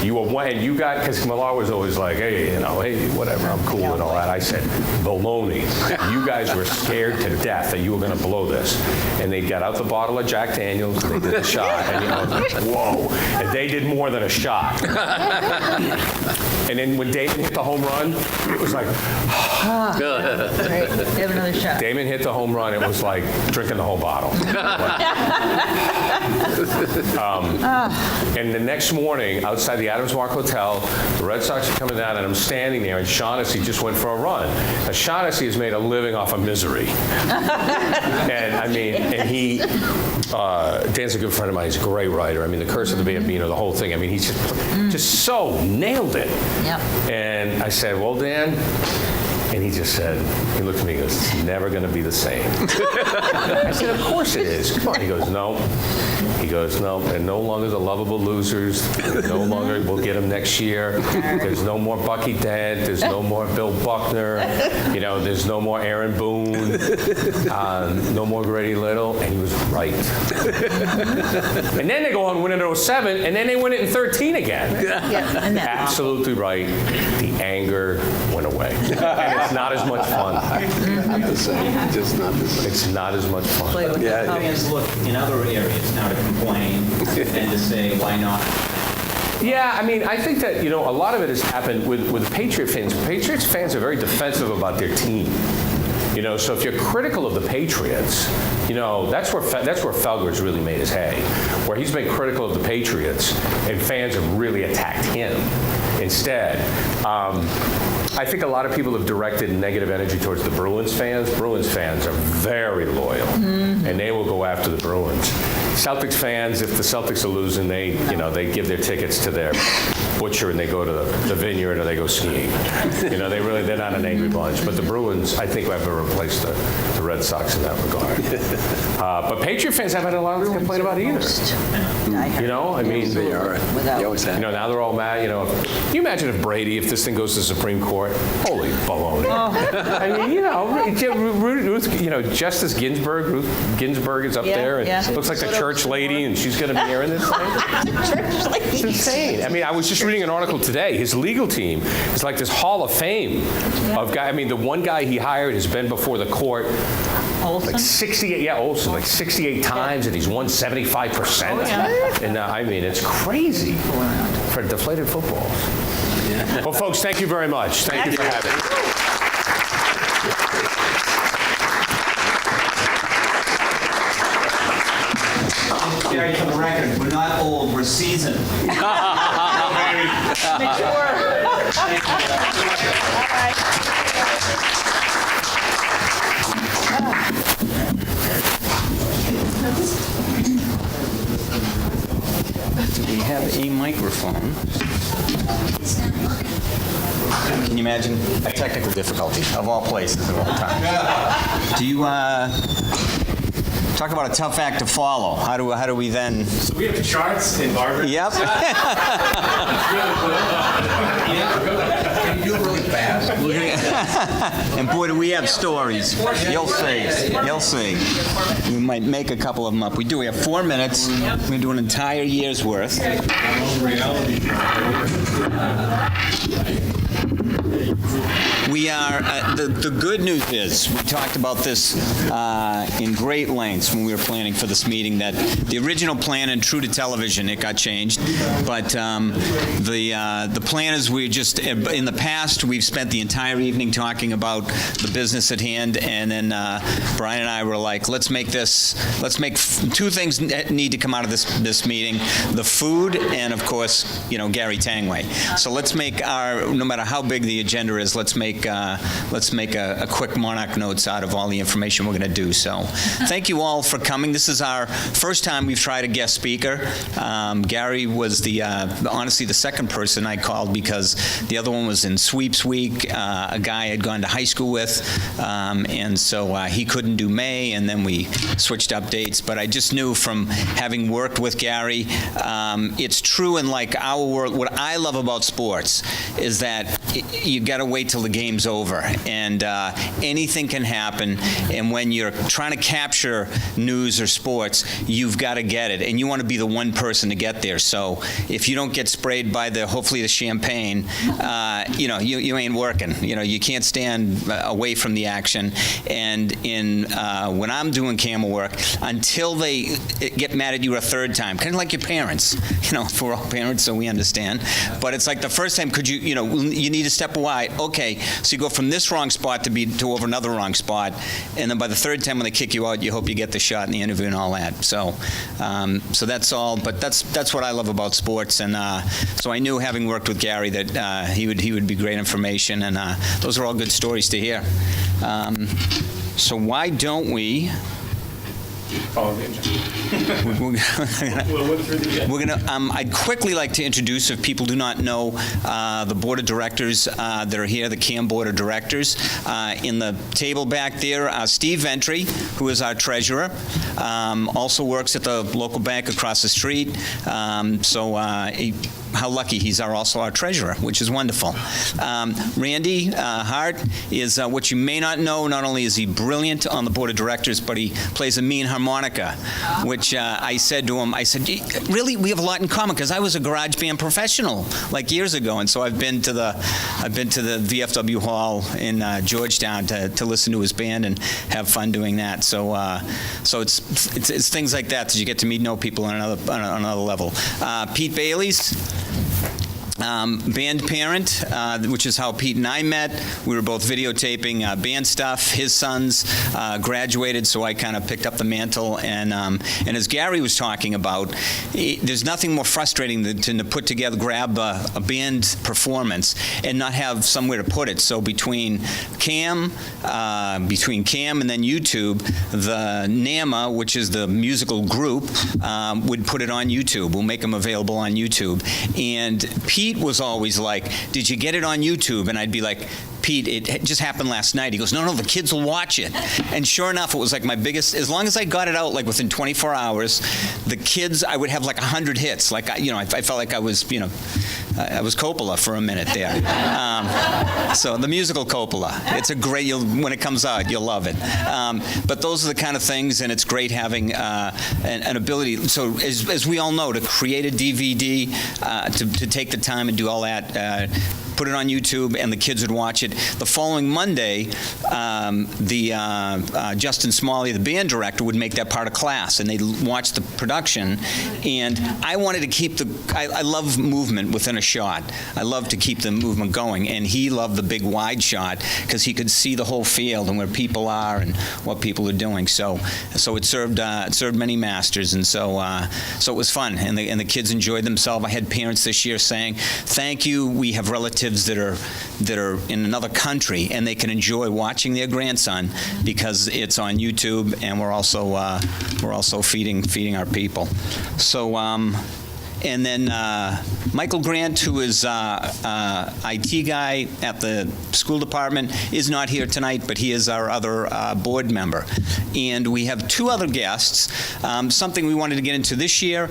You were one, and you got, because Millar was always like, hey, hey, whatever, I'm cool and all that. I said, baloney. You guys were scared to death that you were going to blow this. And they got out the bottle of Jack Daniels, and they did the shot, and I was like, whoa. And they did more than a shot. And then when Damon hit the home run, it was like, Great. Have another shot. Damon hit the home run, it was like drinking the whole bottle. And the next morning, outside the Adams Mark Hotel, the Red Sox are coming down, and I'm standing there, and Shaughnessy just went for a run. Now, Shaughnessy has made a living off of misery. And he, Dan's a good friend of mine. He's a great writer. The Curse of the Bambino, the whole thing. He's just so nailed it. Yep. And I said, well, Dan, and he just said, he looked at me and goes, it's never going to be the same. I said, of course it is. Come on. He goes, no. He goes, no, they're no longer the lovable losers. No longer, we'll get them next year. There's no more Bucky Dent. There's no more Bill Buckner. There's no more Aaron Boone. No more Grady Little. And he was right. And then they go on winning in 07, and then they win it in 13 again. Absolutely right. The anger went away. And it's not as much fun. Not the same. Just not the same. It's not as much fun. Fans look in other areas now to complain and to say, why not? Yeah, I think that, a lot of it has happened with Patriot fans. Patriots fans are very defensive about their team. So if you're critical of the Patriots, that's where Felger's really made his hay, where he's been critical of the Patriots, and fans have really attacked him instead. I think a lot of people have directed negative energy towards the Bruins fans. Bruins fans are very loyal, and they will go after the Bruins. Celtics fans, if the Celtics are losing, they give their tickets to their butcher and they go to the vineyard or they go skiing. They're not an angry bunch. But the Bruins, I think, have to replace the Red Sox in that regard. But Patriot fans haven't had a lot to complain about either. They are. They always have. Now they're all mad. Can you imagine if Brady, if this thing goes to the Supreme Court? Holy baloney. Ruth, Justice Ginsburg. Ruth Ginsburg is up there and looks like a church lady, and she's going to be airing this thing. Church lady. It's insane. I was just reading an article today. His legal team is like this hall of fame of guy. The one guy he hired has been before the court Olson? like 68. Yeah, Olson, like 68 times, and he's won 75%. And it's crazy for deflated footballs. Well, folks, thank you very much. Thank you for having me. Gary, for the record, we're not old, we're seasoned. Mature. We have a microphone. Can you imagine a technical difficulty of all places of all time? Do you talk about a tough act to follow? How do we then? So we have charts in Barbara. Yep. Can you do it really fast? And boy, do we have stories. You'll see. You'll see. We might make a couple of them up. We do. We have 4 minutes. We're going to do an entire year's worth. We are, the good news is, we talked about this in great lengths when we were planning for this meeting, that the original plan, and true to television, it got changed, but the plan is we just, in the past, we've spent the entire evening talking about the business at hand, and then Brian and I were like, let's make 2 things that need to come out of this meeting, the food and, of course, Gary Tanguay. So let's make no matter how big the agenda is, let's make a quick Monarch notes out of all the information we're going to do. So thank you all for coming. This is our first time we've tried a guest speaker. Gary was honestly the second person I called, because the other one was in sweeps week, a guy I'd gone to high school with, and so he couldn't do May, and then we switched up dates. But I just knew from having worked with Gary, it's true in like our world. What I love about sports is that you got to wait till the game's over, and anything can happen. And when you're trying to capture news or sports, you've got to get it, and you want to be the one person to get there. So if you don't get sprayed by hopefully the champagne, you ain't working. You can't stand away from the action. And when I'm doing camera work, until they get mad at you a third time, kind of like your parents. We're all parents, so we understand. But it's like the first time, could you need to step wide. Okay, so you go from this wrong spot to over another wrong spot, and then by the third time when they kick you out, you hope you get the shot in the interview and all that. So that's all. But that's what I love about sports, and so I knew, having worked with Gary, that he would be great information, and those are all good stories to hear. So why don't we? Follow the agenda. We're gonna. I'd quickly like to introduce, if people do not know, the board of directors that are here, the CAM board of directors. In the table back there, Steve Ventry, who is our treasurer, also works at the local bank across the street. How lucky, he's also our treasurer, which is wonderful. Randy Hart is what you may not know. Not only is he brilliant on the board of directors, but he plays a mean harmonica, which I said to him, really, we have a lot in common, because I was a garage band professional like years ago, and so I've been to the VFW Hall in Georgetown to listen to his band and have fun doing that. So it's things like that you get to know people on another level. Pete Bailey's band parent, which is how Pete and I met. We were both videotaping band stuff. His sons graduated, so I kind of picked up the mantle. And as Gary was talking about, there's nothing more frustrating than to grab a band performance and not have somewhere to put it. So between CAM and then YouTube, the NAMA, which is the musical group, would put it on YouTube. We'll make them available on YouTube. And Pete was always like, did you get it on YouTube? And I'd be like, Pete, it just happened last night. He goes, no, the kids will watch it. And sure enough, it was like my biggest, as long as I got it out like within 24 hours, the kids, I would have like 100 hits. Like, I felt like I was Coppola for a minute there. So the musical Coppola, it's a great, when it comes out, you'll love it. But those are the kind of things, and it's great having an ability, so as we all know, to create a DVD, to take the time and do all that, put it on YouTube, and the kids would watch it. The following Monday, Justin Smalley, the band director, would make that part of class, and they'd watch the production. And I wanted to keep I love movement within a shot. I love to keep the movement going, and he loved the big wide shot because he could see the whole field and where people are and what people are doing. So it served many masters, and so it was fun, and the kids enjoyed themselves. I had parents this year saying, "Thank you. We have relatives that are in another country, and they can enjoy watching their grandson because it's on YouTube, and we're also feeding our people." So And then Michael Grant, who is IT guy at the school department, is not here tonight, but he is our other board member. And we have two other guests. Something we wanted to get into this year,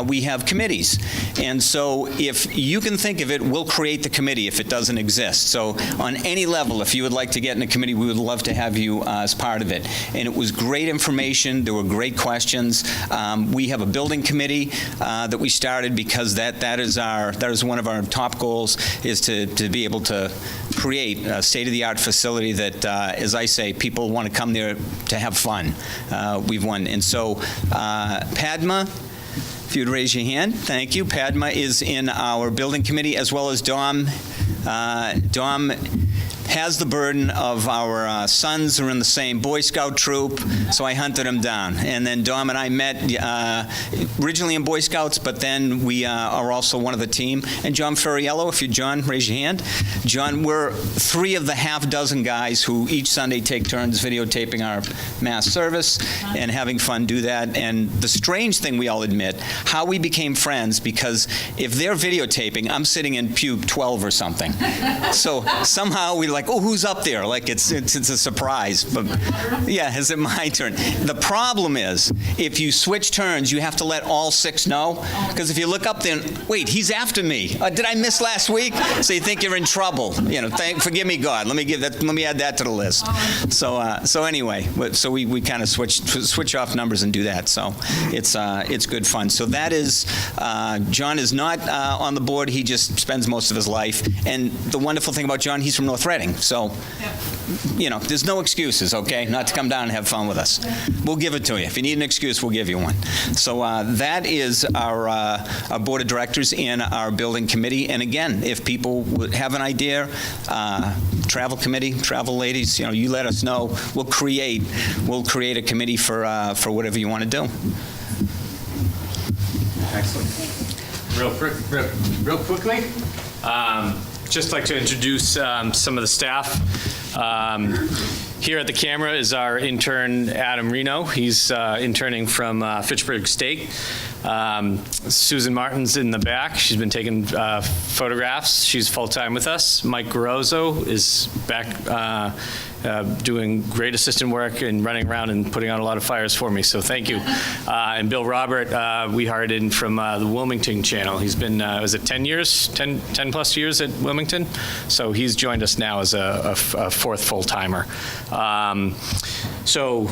we have committees. And so if you can think of it, we'll create the committee if it doesn't exist. So on any level, if you would like to get in a committee, we would love to have you as part of it. And it was great information. There were great questions. We have a building committee that we started because that is one of our top goals, is to be able to create a state-of-the-art facility that, as I say, people want to come there to have fun. We've won. And so Padma, if you'd raise your hand. Thank you. Padma is in our building committee, as well as Dom. Dom has the burden of our sons are in the same Boy Scout troop, so I hunted him down. And then Dom and I met originally in Boy Scouts, but then we are also one of the team. And John Ferriello, if you, John, raise your hand. John, we're three of the half dozen guys who each Sunday take turns videotaping our mass service and having fun do that. And the strange thing we all admit, how we became friends, because if they're videotaping, I'm sitting in pew 12 or something. So somehow we like, oh, who's up there? Like it's a surprise. But yeah, is it my turn? The problem is, if you switch turns, you have to let all six know. Because if you look up there, wait, he's after me. Did I miss last week? So you think you're in trouble. You know, forgive me, God. Let me add that to the list. So anyway, so we kind of switch off numbers and do that. So it's good fun. So that is, John is not on the board. He just spends most of his life. And the wonderful thing about John, he's from North Reading. So, you know, there's no excuses, okay, not to come down and have fun with us. We'll give it to you. If you need an excuse, we'll give you one. So that is our board of directors and our building committee. And again, if people have an idea, travel committee, travel ladies, you know, you let us know. We'll create a committee for whatever you want to do. Excellent. Real quickly, just like to introduce some of the staff. Here at the camera is our intern, Adam Reno. He's interning from Fitchburg State. Susan Martin's in the back. She's been taking photographs. She's full-time with us. Mike Garozzo is back doing great assistant work and running around and putting out a lot of fires for me, so thank you. And Bill Robert, we hired in from the Wilmington channel. He's been, was it 10 years, 10 plus years at Wilmington? So he's joined us now as a fourth full-timer. So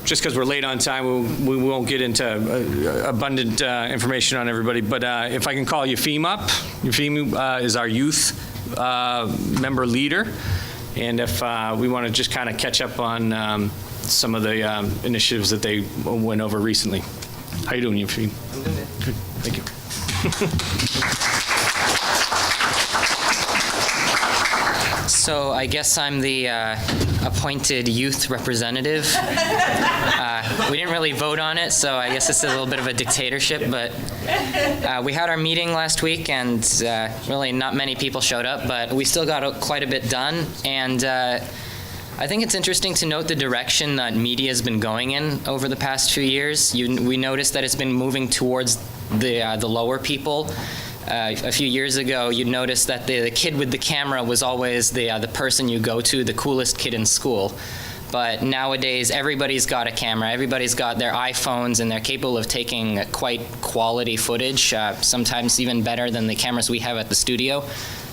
just because we're late on time, we won't get into abundant information on everybody, but if I can call Yefim up. Yefim is our youth member leader. And if we want to just kind of catch up on some of the initiatives that they went over recently. How you doing, Yefim? I'm doing good. Thank you. So I guess I'm the appointed youth representative. We didn't really vote on it, so I guess it's a little bit of a dictatorship, but we had our meeting last week, and really not many people showed up, but we still got quite a bit done. And I think it's interesting to note the direction that media has been going in over the past few years. We noticed that it's been moving towards the lower people. A few years ago, you'd notice that the kid with the camera was always the person you go to, the coolest kid in school. But nowadays, everybody's got a camera. Everybody's got their iPhones, and they're capable of taking quite quality footage, sometimes even better than the cameras we have at the studio.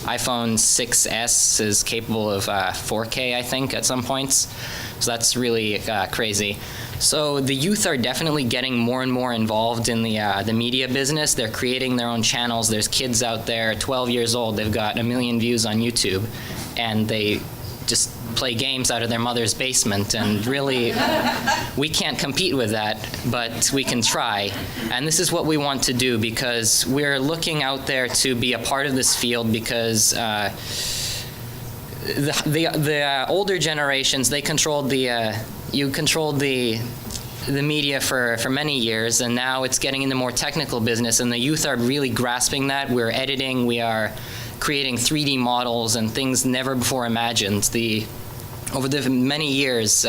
iPhone 6S is capable of 4K, I think, at some points. So that's really crazy. So the youth are definitely getting more and more involved in the media business. They're creating their own channels. There's kids out there, 12 years old. They've got 1 million views on YouTube, and they just play games out of their mother's basement. And really, we can't compete with that, but we can try. And this is what we want to do, because we're looking out there to be a part of this field, because the older generations, they controlled you controlled the media for many years, and now it's getting into more technical business, and the youth are really grasping that. We're editing, we are creating 3D models and things never before imagined. Over the many years,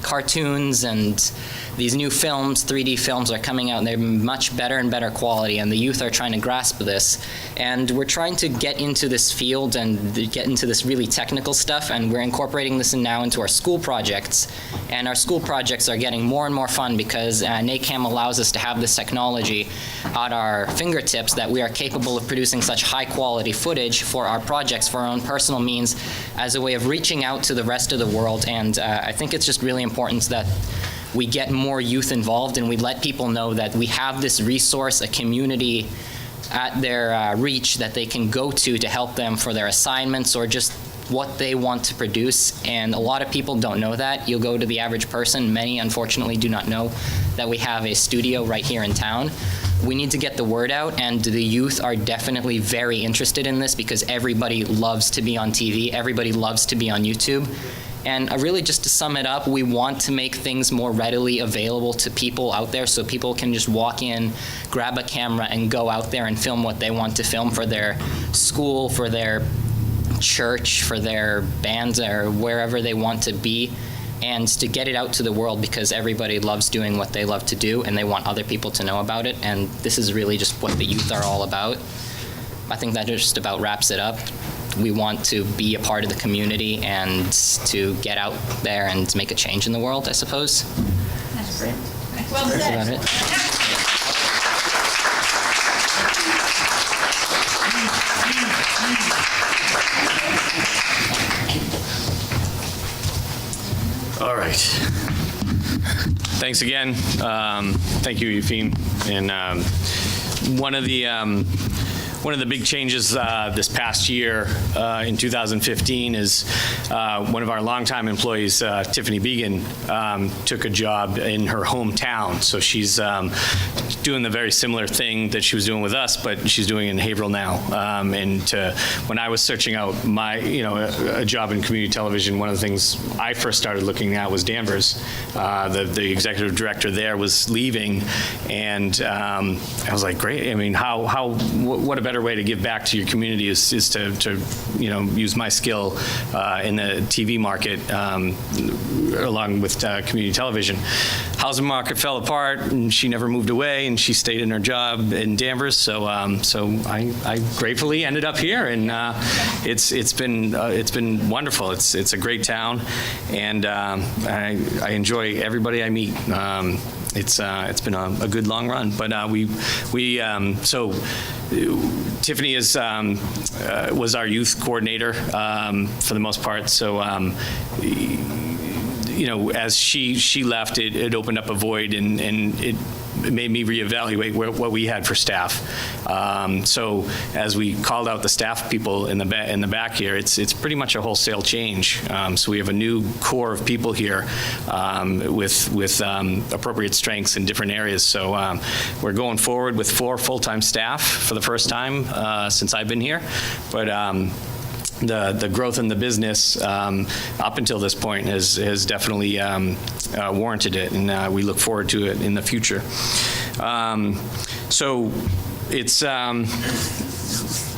cartoons and these new films, 3D films, are coming out, and they're much better and better quality, and the youth are trying to grasp this. And we're trying to get into this field and get into this really technical stuff, and we're incorporating this now into our school projects. And our school projects are getting more and more fun because NACAM allows us to have this technology at our fingertips, that we are capable of producing such high-quality footage for our projects, for our own personal means, as a way of reaching out to the rest of the world. And I think it's just really important that we get more youth involved, and we let people know that we have this resource, a community at their reach that they can go to help them for their assignments or just what they want to produce. And a lot of people don't know that. You'll go to the average person, many unfortunately do not know that we have a studio right here in town. We need to get the word out, and the youth are definitely very interested in this because everybody loves to be on TV, everybody loves to be on YouTube. And really, just to sum it up, we want to make things more readily available to people out there so people can just walk in, grab a camera, and go out there and film what they want to film for their school, for their church, for their bands, or wherever they want to be, and to get it out to the world because everybody loves doing what they love to do and they want other people to know about it. And this is really just what the youth are all about. I think that just about wraps it up. We want to be a part of the community and to get out there and make a change in the world, I suppose. That's great. Well said. That's about it. All right. Thanks again. Thank you, Yefim. And one of the big changes this past year in 2015 is one of our longtime employees, Tiffany Began, took a job in her hometown. So she's doing the very similar thing that she was doing with us, but she's doing it in Haverhill now. When I was searching out a job in community television, one of the things I first started looking at was Danvers. The executive director there was leaving, and I was like, great. I mean, what a better way to give back to your community is to use my skill in the TV market along with community television. Housing market fell apart, and she never moved away, and she stayed in her job in Danvers. So I gratefully ended up here, and it's been wonderful. It's a great town, and I enjoy everybody I meet. It's been a good long run, but so Tiffany was our youth coordinator for the most part. So as she left, it opened up a void, and it made me reevaluate what we had for staff. So as we called out the staff people in the back here, it's pretty much a wholesale change. So we have a new core of people here with appropriate strengths in different areas. So we're going forward with 4 full-time staff for the first time since I've been here, but the growth in the business up until this point has definitely warranted it, and we look forward to it in the future. So it's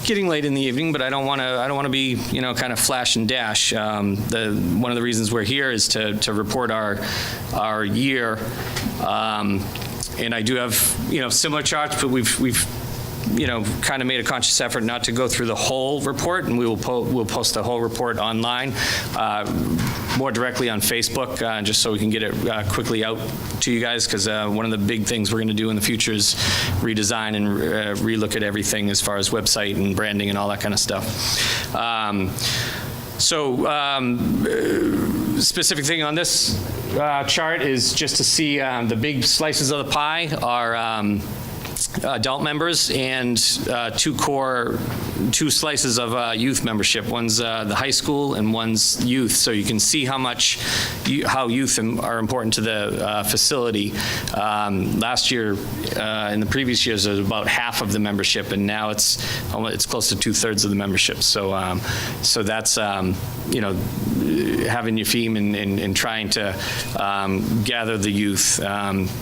getting late in the evening, but I don't want to be kind of flash and dash. One of the reasons we're here is to report our year, and I do have similar charts, but we've kind of made a conscious effort not to go through the whole report, and we'll post the whole report online, more directly on Facebook, just so we can get it quickly out to you guys, because one of the big things we're going to do in the future is redesign and relook at everything as far as website and branding and all that kind of stuff. Specific thing on this chart is just to see the big slices of the pie are adult members and two slices of youth membership. One's the high school and one's youth. So you can see how youth are important to the facility. Last year, in the previous years, it was about half of the membership, and now it's close to 2/3 of the membership. So that's having Yefim and trying to gather the youth.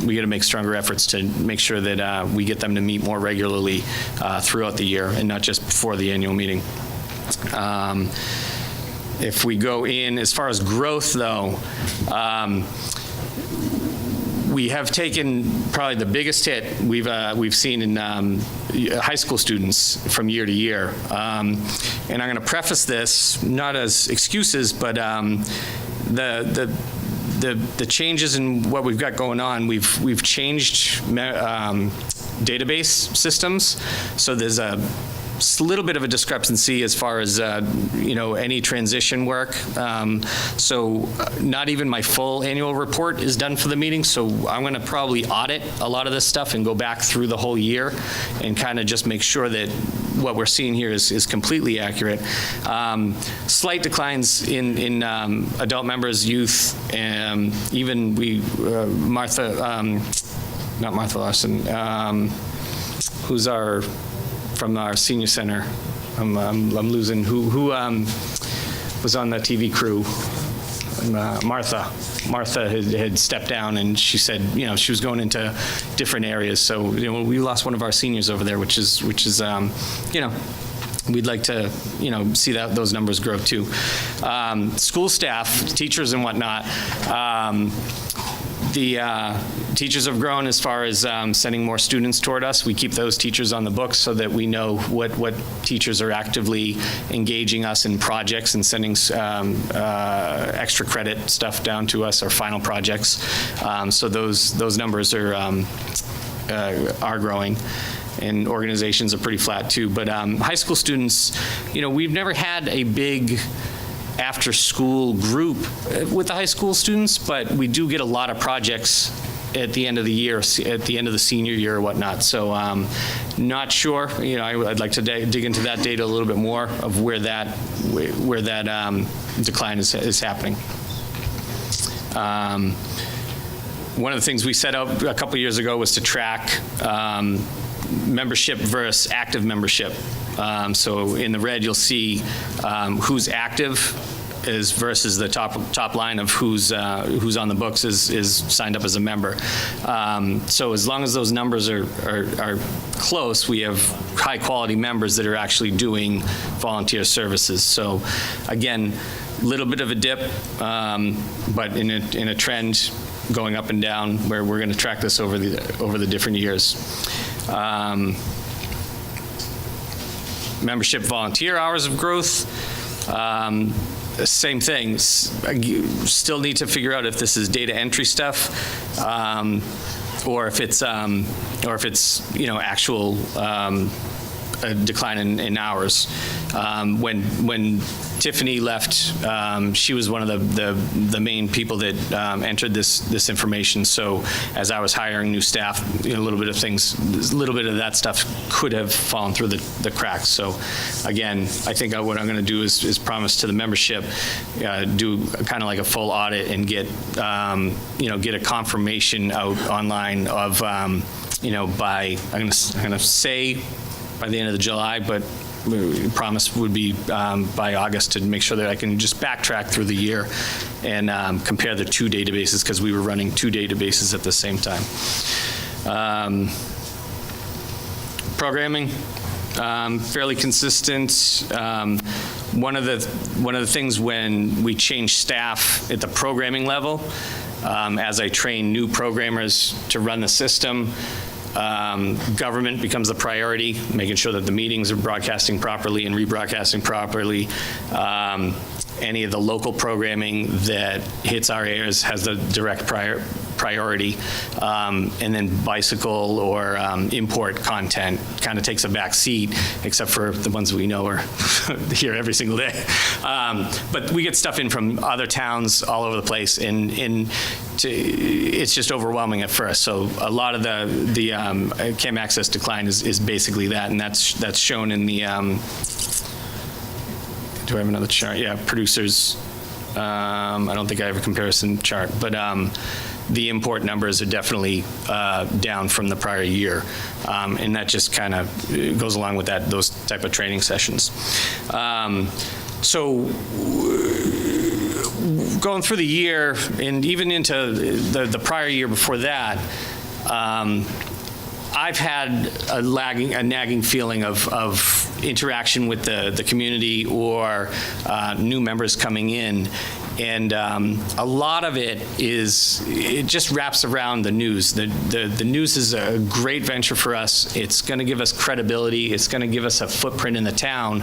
We got to make stronger efforts to make sure that we get them to meet more regularly throughout the year and not just before the annual meeting. If we go in, as far as growth though, we have taken probably the biggest hit we've seen in high school students from year to year. And I'm going to preface this not as excuses, but the changes in what we've got going on. We've changed database systems, so there's a little bit of a discrepancy as far as any transition work. So not even my full annual report is done for the meeting, so I'm going to probably audit a lot of this stuff and go back through the whole year and kind of just make sure that what we're seeing here is completely accurate. Slight declines in adult members, youth, and even not Martha Larson, who's from our senior center. I'm losing who was on the TV crew. Martha. Martha had stepped down, and she said, she was going into different areas. So, we lost one of our seniors over there, which is we'd like to, see those numbers grow too. School staff, teachers and whatnot. The teachers have grown as far as sending more students toward us. We keep those teachers on the books so that we know what teachers are actively engaging us in projects and sending extra credit stuff down to us, or final projects. So those numbers are growing. And organizations are pretty flat too. But high school students, we've never had a big after-school group with the high school students, but we do get a lot of projects at the end of the year, at the end of the senior year or whatnot. So not sure, I'd like to dig into that data a little bit more of where that decline is happening. One of the things we set out a couple years ago was to track membership versus active membership. So in the red, you'll see who's active versus the top line of who's on the books is signed up as a member. So as long as those numbers are close, we have high quality members that are actually doing volunteer services. So again, a little bit of a dip, but in a trend going up and down, where we're going to track this over the different years. Membership volunteer hours of growth, same thing. Still need to figure out if this is data entry stuff, or if it's actual a decline in hours. When Tiffany left, she was one of the main people that entered this information. So as I was hiring new staff, a little bit of that stuff could have fallen through the cracks. So again, I think what I'm going to do is promise to the membership, do kind of like a full audit and get a confirmation out online of by I'm going to say by the end of July, but promise would be by August, to make sure that I can just backtrack through the year and compare the two databases, because we were running two databases at the same time. Programming, fairly consistent. One of the things when we change staff at the programming level, as I train new programmers to run the system, government becomes the priority, making sure that the meetings are broadcasting properly and rebroadcasting properly. Any of the local programming that hits our ears has the direct priority. And then bicycle or import content kind of takes a back seat, except for the ones we know are here every single day. But we get stuff in from other towns all over the place, and it's just overwhelming at first. So a lot of the CAM access decline is basically that, and that's shown in the, do I have another chart? Yeah, producers. I don't think I have a comparison chart, but the import numbers are definitely down from the prior year, and that just kind of goes along with those type of training sessions. So going through the year and even into the prior year before that, I've had a nagging feeling of interaction with the community or new members coming in, And a lot of it just wraps around the news. The news is a great venture for us. It's going to give us credibility. It's going to give us a footprint in the town.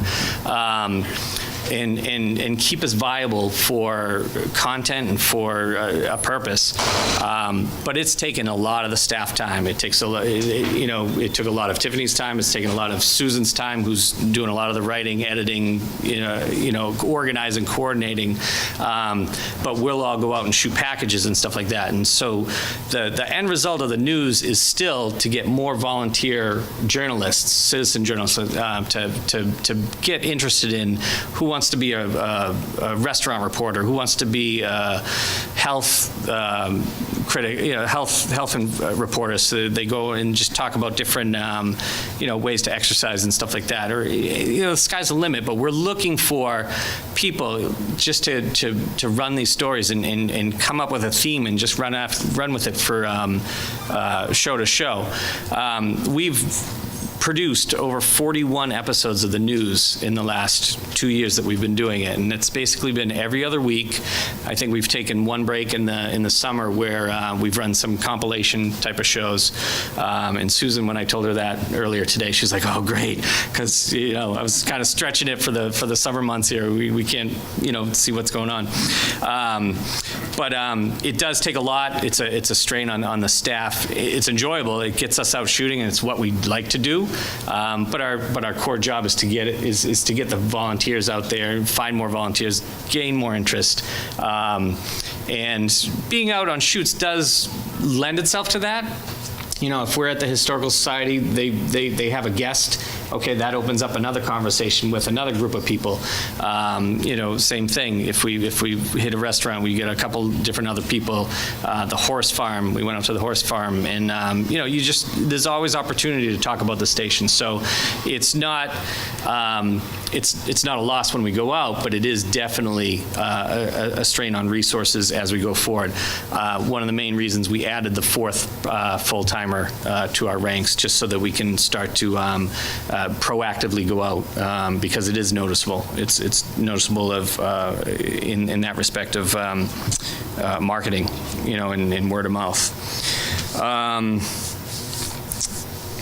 And keep us viable for content and for a purpose. But it's taken a lot of the staff time. It takes it took a lot of Tiffany's time. It's taken a lot of Susan's time, who's doing a lot of the writing, editing, organizing, coordinating. But we'll all go out and shoot packages and stuff like that. And so the end result of the news is still to get more volunteer journalists, citizen journalists, to get interested in who wants to be a restaurant reporter, who wants to be a health critic, health and reporters. So they go and just talk about different, ways to exercise and stuff like that. Or, the sky's the limit, but we're looking for people just to run these stories and come up with a theme and just run with it for show to show. We've produced over 41 episodes of the news in the last 2 years that we've been doing it, and it's basically been every other week. I think we've taken one break in the summer where we've run some compilation type of shows. And Susan, when I told her that earlier today, she's like, "Oh, great," because I was kind of stretching it for the summer months here. We can't see what's going on, but it does take a lot. It's a strain on the staff. It's enjoyable. It gets us out shooting, and it's what we like to do. But our core job is to get the volunteers out there, find more volunteers, gain more interest, and being out on shoots does lend itself to that. If we're at the Historical Society, they have a guest. Okay, that opens up another conversation with another group of people. Same thing. If we hit a restaurant, we get a couple different other people. The horse farm, we went out to the horse farm, and there's always opportunity to talk about the station. So it's not it's not a loss when we go out, but it is definitely a strain on resources as we go forward. One of the main reasons we added the fourth full-timer to our ranks, just so that we can start to proactively go out, because it is noticeable. It's noticeable in that respect of marketing, and word of mouth.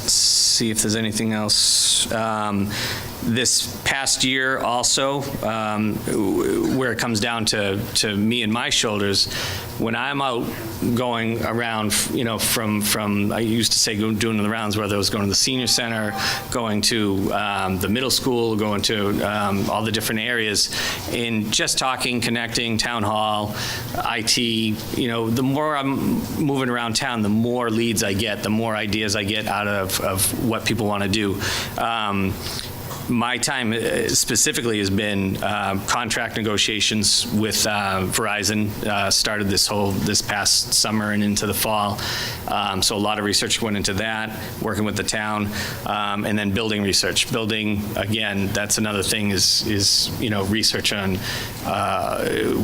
See if there's anything else. This past year also, where it comes down to me and my shoulders, when I'm out going around, from I used to say doing the rounds, whether it was going to the senior center, going to the middle school, going to all the different areas, and just talking, connecting, town hall, IT, the more I'm moving around town, the more leads I get, the more ideas I get out of what people want to do. My time specifically has been contract negotiations with Verizon. Started this past summer and into the fall. So a lot of research went into that, working with the town, and then building research. Building, again, that's another thing is research on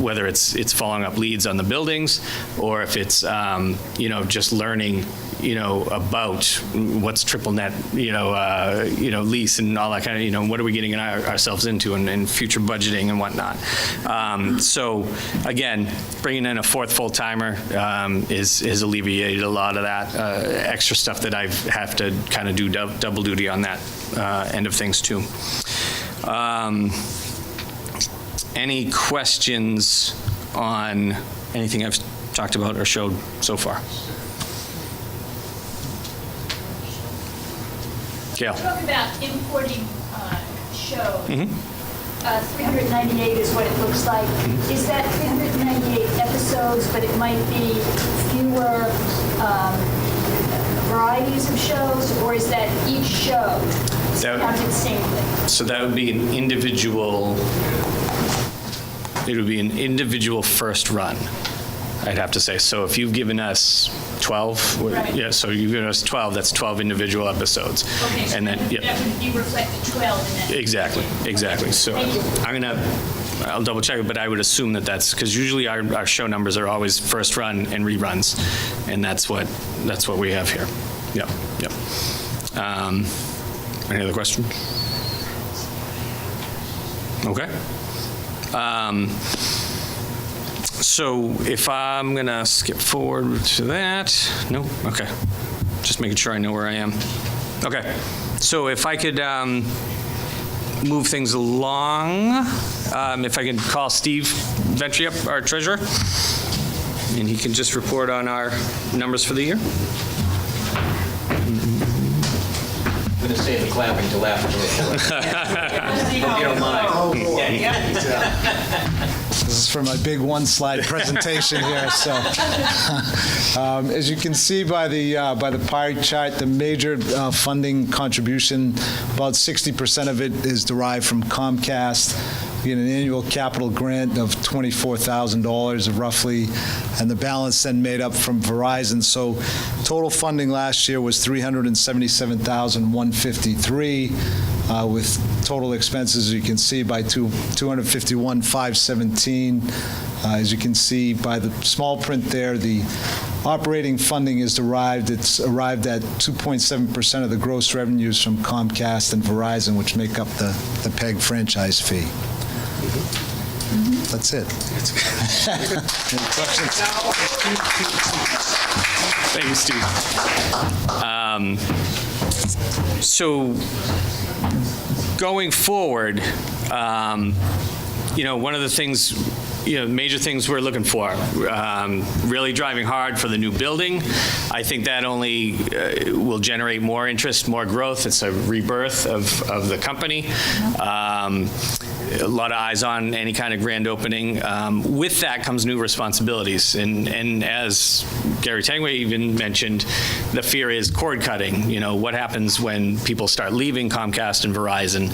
whether it's following up leads on the buildings, or if it's just learning about what's triple net, lease and all that kind of, what are we getting ourselves into and future budgeting and whatnot. So again, bringing in a fourth full timer has alleviated a lot of that extra stuff that I have to kind of do double duty on that end of things too. Any questions on anything I've talked about or showed so far? Gail. Talk about importing shows. 398 is what it looks like. Is that 398 episodes, but it might be fewer varieties of shows, or is that each show counted singly? So that would be an individual. It would be an individual first run, I'd have to say. So if you've given us 12, right. Yeah, so you've given us 12, that's 12 individual episodes. Okay, so and then, that would be reflected 12 in that. Exactly. So I'll double check it, but I would assume that's, because usually our show numbers are always first run and reruns, and that's what we have here. Yep. Any other questions? So if I'm gonna skip forward to that, no, okay. Just making sure I know where I am. Okay, so if I could move things along, if I can call Steve Ventry up, our treasurer, and he can just report on our numbers for the year. I'm going to save the clapping till after. If you don't mind. This is for my big one-slide presentation here. So, as you can see by the pie chart, the major funding contribution, about 60% of it is derived from COMCAST. We get an annual capital grant of $24,000 roughly, and the balance then made up from Verizon. So total funding last year was $377,153, with total expenses, as you can see, by $251,517. As you can see by the small print there, the operating funding is derived. It's arrived at 2.7% of the gross revenues from Comcast and Verizon, which make up the PEG franchise fee. That's it. Any questions? Thank you, Steve. So going forward, one of the things, major things we're looking for, really driving hard for the new building. I think that only will generate more interest, more growth. It's a rebirth of the company. A lot of eyes on any kind of grand opening. With that comes new responsibilities. And as Gary Tanguay even mentioned, the fear is cord cutting. What happens when people start leaving Comcast and Verizon?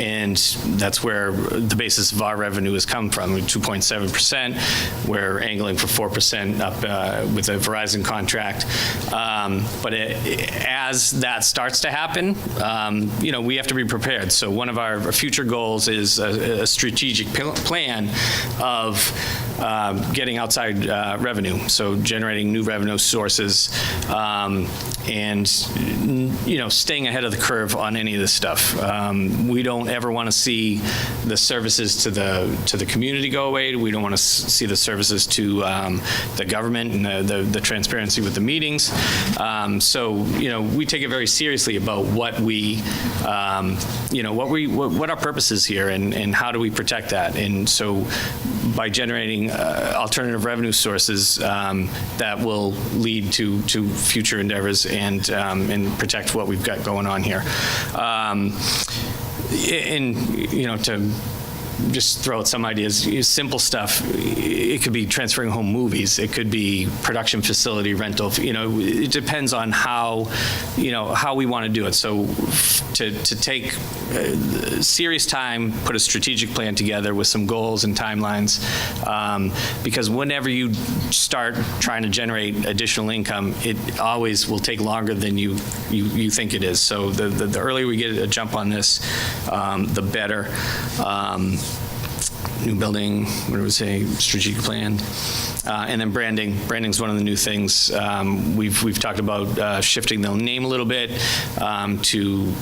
And that's where the basis of our revenue has come from, 2.7%. We're angling for 4% up with a Verizon contract. But as that starts to happen, we have to be prepared. So one of our future goals is a strategic plan of getting outside revenue, so generating new revenue sources, and staying ahead of the curve on any of this stuff. We don't ever want to see the services to the community go away. We don't want to see the services to the government and the transparency with the meetings. So we take it very seriously about what our purpose is here, and how do we protect that. And so by generating alternative revenue sources that will lead to future endeavors and protect what we've got going on here. To just throw out some ideas, simple stuff. It could be transferring home movies. It could be production facility rental. It depends on how we want to do it. So to take serious time, put a strategic plan together with some goals and timelines, because whenever you start trying to generate additional income, it always will take longer than you think it is. So the earlier we get a jump on this, the better. New building, what do we say, strategic plan, and then branding. Branding's one of the new things. We've talked about shifting the name a little bit to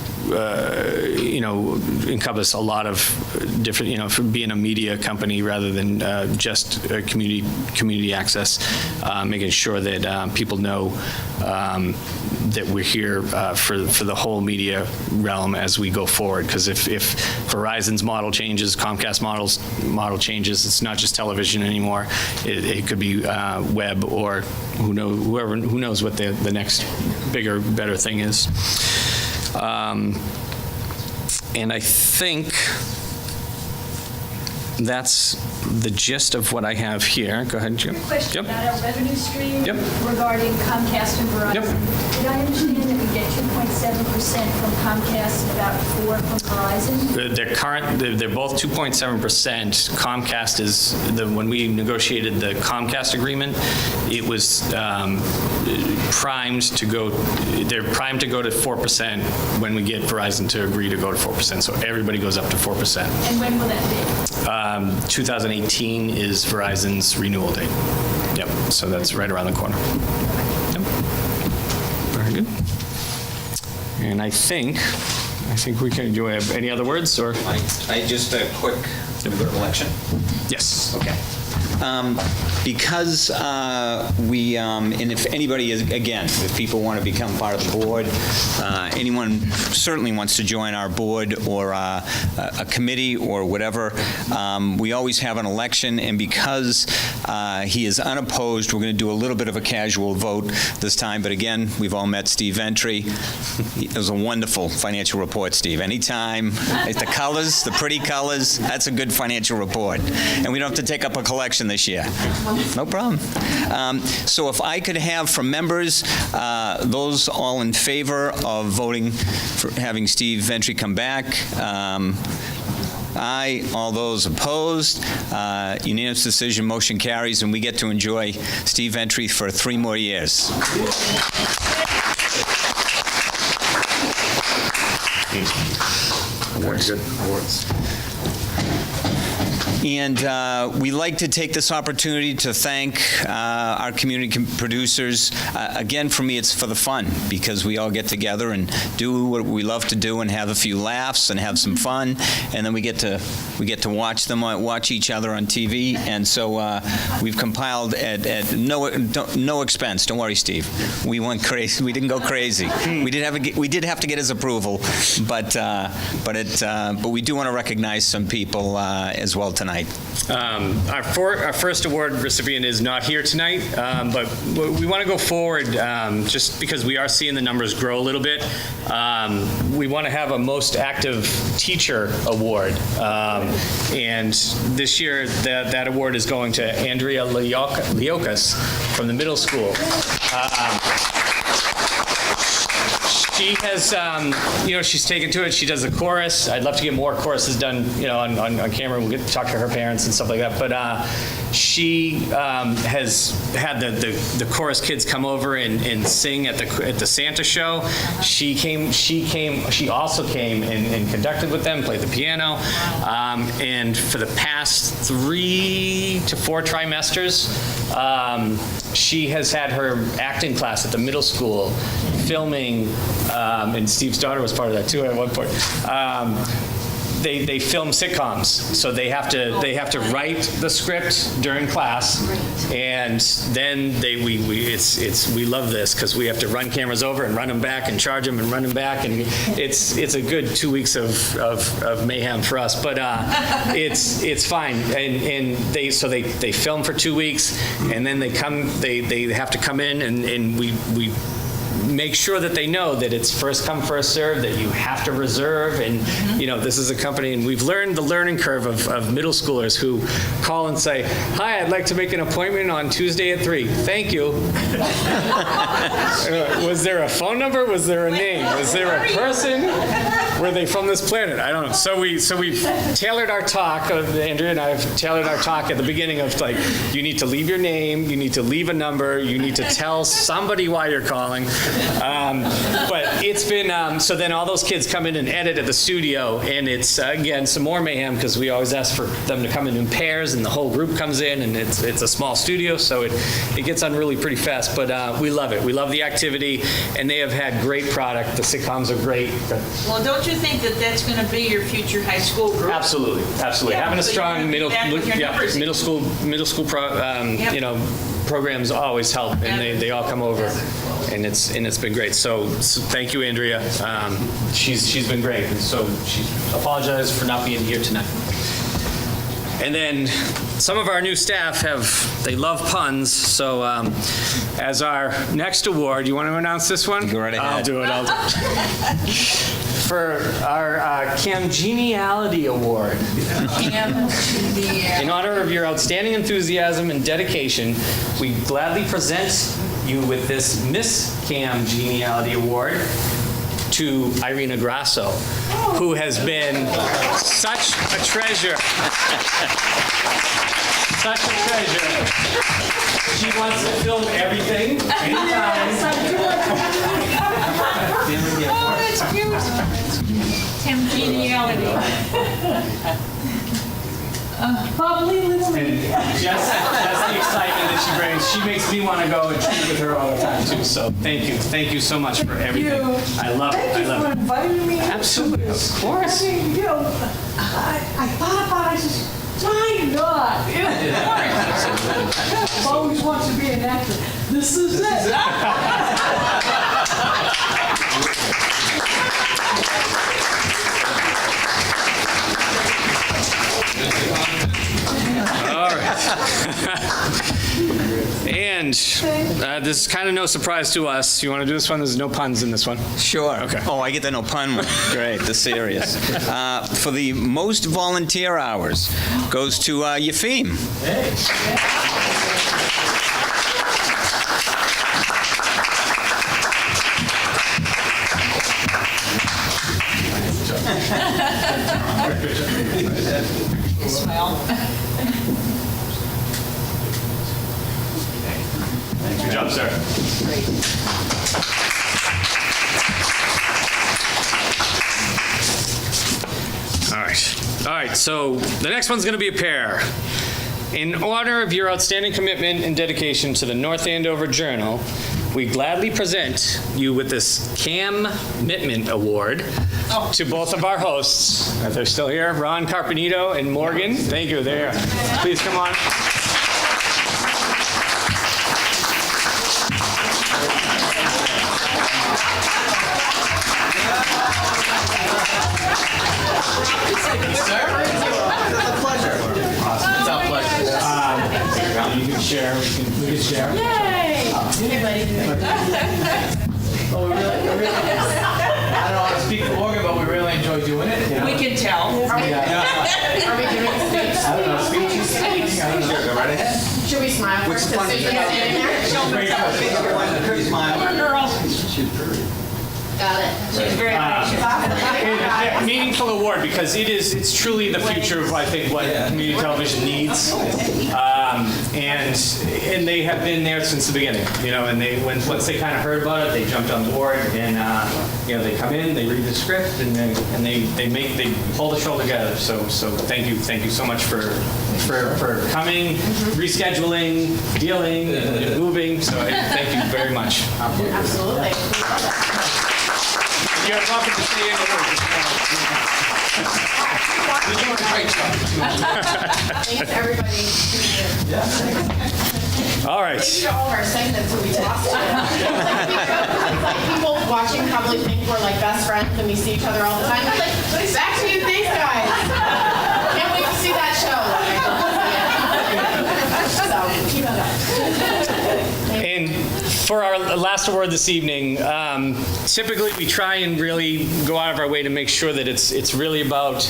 encompass a lot of different, for being a media company rather than just a community access, making sure that people know that we're here for the whole media realm as we go forward. Because if Verizon's model changes, Comcast model changes, it's not just television anymore. It could be web, or who knows what the next bigger, better thing is. And I think that's the gist of what I have here. Go ahead, Jim. Question about our revenue stream regarding Comcast and Verizon. Yep. Did I understand that we get 2.7% from Comcast and about 4% from Verizon? They're both 2.7%. Comcast is, when we negotiated the Comcast agreement, it was primed to go to 4% when we get Verizon to agree to go to 4%. So everybody goes up to 4%. And when will that be? 2018 is Verizon's renewal date. Yep, so that's right around the corner. Yep. Very good. And I think we can, do I have any other words, or? I just a quick election. Yes. Okay. Because and if anybody is, again, if people want to become part of the board, anyone certainly wants to join our board or a committee or whatever, we always have an election, and because he is unopposed, we're going to do a little bit of a casual vote this time, but again, we've all met Steve Ventry. It was a wonderful financial report, Steve. Anytime, the colors, the pretty colors, that's a good financial report. And we don't have to take up a collection this year. No problem. So if I could have from members, those all in favor of voting for having Steve Ventry come back, aye. All those opposed, unanimous decision, motion carries, and we get to enjoy Steve Ventry for 3 more years. Very good awards. And we like to take this opportunity to thank our community producers. Again, for me, it's for the fun, because we all get together and do what we love to do and have a few laughs and have some fun, and then we get to watch each other on TV. And so we've compiled at no expense. Don't worry, Steve. We went crazy. We didn't go crazy. We did have to get his approval, but we do want to recognize some people as well tonight. Our first award recipient is not here tonight, but we want to go forward just because we are seeing the numbers grow a little bit. We want to have a most active teacher award, and this year that award is going to Andrea Leokas from the middle school. She has, she's taken to it. She does the chorus. I'd love to get more choruses done, on camera. We'll get to talk to her parents and stuff like that. But she has had the chorus kids come over and sing at the Santa show. She also came and conducted with them, played the piano. And for the past 3 to 4 trimesters, she has had her acting class at the middle school, filming, and Steve's daughter was part of that too at one point. They film sitcoms, so they have to write the script during class, and then we love this because we have to run cameras over and run them back and charge them and run them back, and it's a good 2 weeks of mayhem for us, but it's fine. And they film for 2 weeks, and then they have to come in and we make sure that they know that it's first come, first serve, that you have to reserve, and this is a company, and we've learned the learning curve of middle schoolers who call and say, "Hi, I'd like to make an appointment on Tuesday at 3. Thank you." Was there a phone number? Was there a name? Was there a person? Were they from this planet? I don't know. So we've tailored our talk. Andrea and I have tailored our talk at the beginning of you need to leave your name, you need to leave a number, you need to tell somebody why you're calling. But it's been, so then all those kids come in and edit at the studio, and it's, again, some more mayhem because we always ask for them to come in pairs, and the whole group comes in, and it's a small studio, so it gets unruly pretty fast, but we love it. We love the activity, and they have had great product. The sitcoms are great. Well, don't you think that that's going to be your future high school group? Absolutely. Yeah, Having a so strong middle school programs always help, and they all come over, and it's been great. So thank you, Andrea. She's been great, and so she apologized for not being here tonight. And then some of our new staff they love puns, so as our next award, you want to announce this one? Go right ahead. I'll do it. For our Congeniality Award. In honor of your outstanding enthusiasm and dedication, we gladly present you with this Miss Congeniality Award to Irina Grasso, who has been such a treasure. Such a treasure. She wants to film everything, anytime. Oh, that's cute. Congeniality. Bubbly little lady. Just the excitement that she brings. She makes me want to go and treat with her all the time too. So thank you so much for everything. I love it. Thank you for inviting me. Absolutely, of course. I mean, I thought about it. Why not? I've always wanted to be an actor. This is it. All right. And this is kind of no surprise to us. You want to do this one? There's no puns in this one. Sure. Okay. Oh, I get the no pun one. Great, the serious. For the most volunteer hours goes to Yefim. Good job, sir. All right, so the next one's going to be a pair. In honor of your outstanding commitment and dedication to the North Andover Journal, we gladly present you with this Commitment Award to both of our hosts. If they're still here, Ron Carpenito and Morgan. Thank you. There. Please come on. You can share. We can share. Yay! Hey, buddy. Well, I don't want to speak for Morgan, but we really enjoy doing it. You know? We can tell. Are we doing a speech? I don't know, speeches. I don't know. Go right ahead. Should we smile first? Because Susan's standing there. Girl. Got it. She's very A meaningful award because it's truly the future of, I think, what community television needs. And they have been there since the beginning, you know, and once they kind of heard about it, they jumped on board and, you know, they come in, they read the script and they pull the show together. So thank you so much for coming, rescheduling, dealing, and moving. So thank you very much. Absolutely. You're welcome to stay in the room. You're doing a great job. Thanks, everybody. All right. Thank you to all of our segments who we lost to. It's like people watching probably think we're like best friends and we see each other all the time. We're like, back to you, thanks, guys. Can't wait to see that show. So, keep it up. And for our last award this evening, typically we try and really go out of our way to make sure that it's really about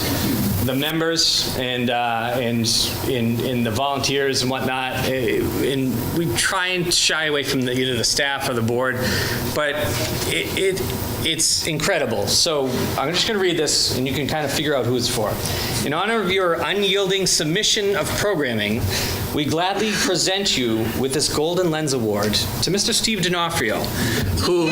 the members and the volunteers and whatnot. And we try and shy away from either the staff or the board, but it's incredible. So I'm just going to read this, and you can kind of figure out who it's for. In honor of your unyielding submission of programming, we gladly present you with this Golden Lens Award to Mr. Steve D'Onofrio, who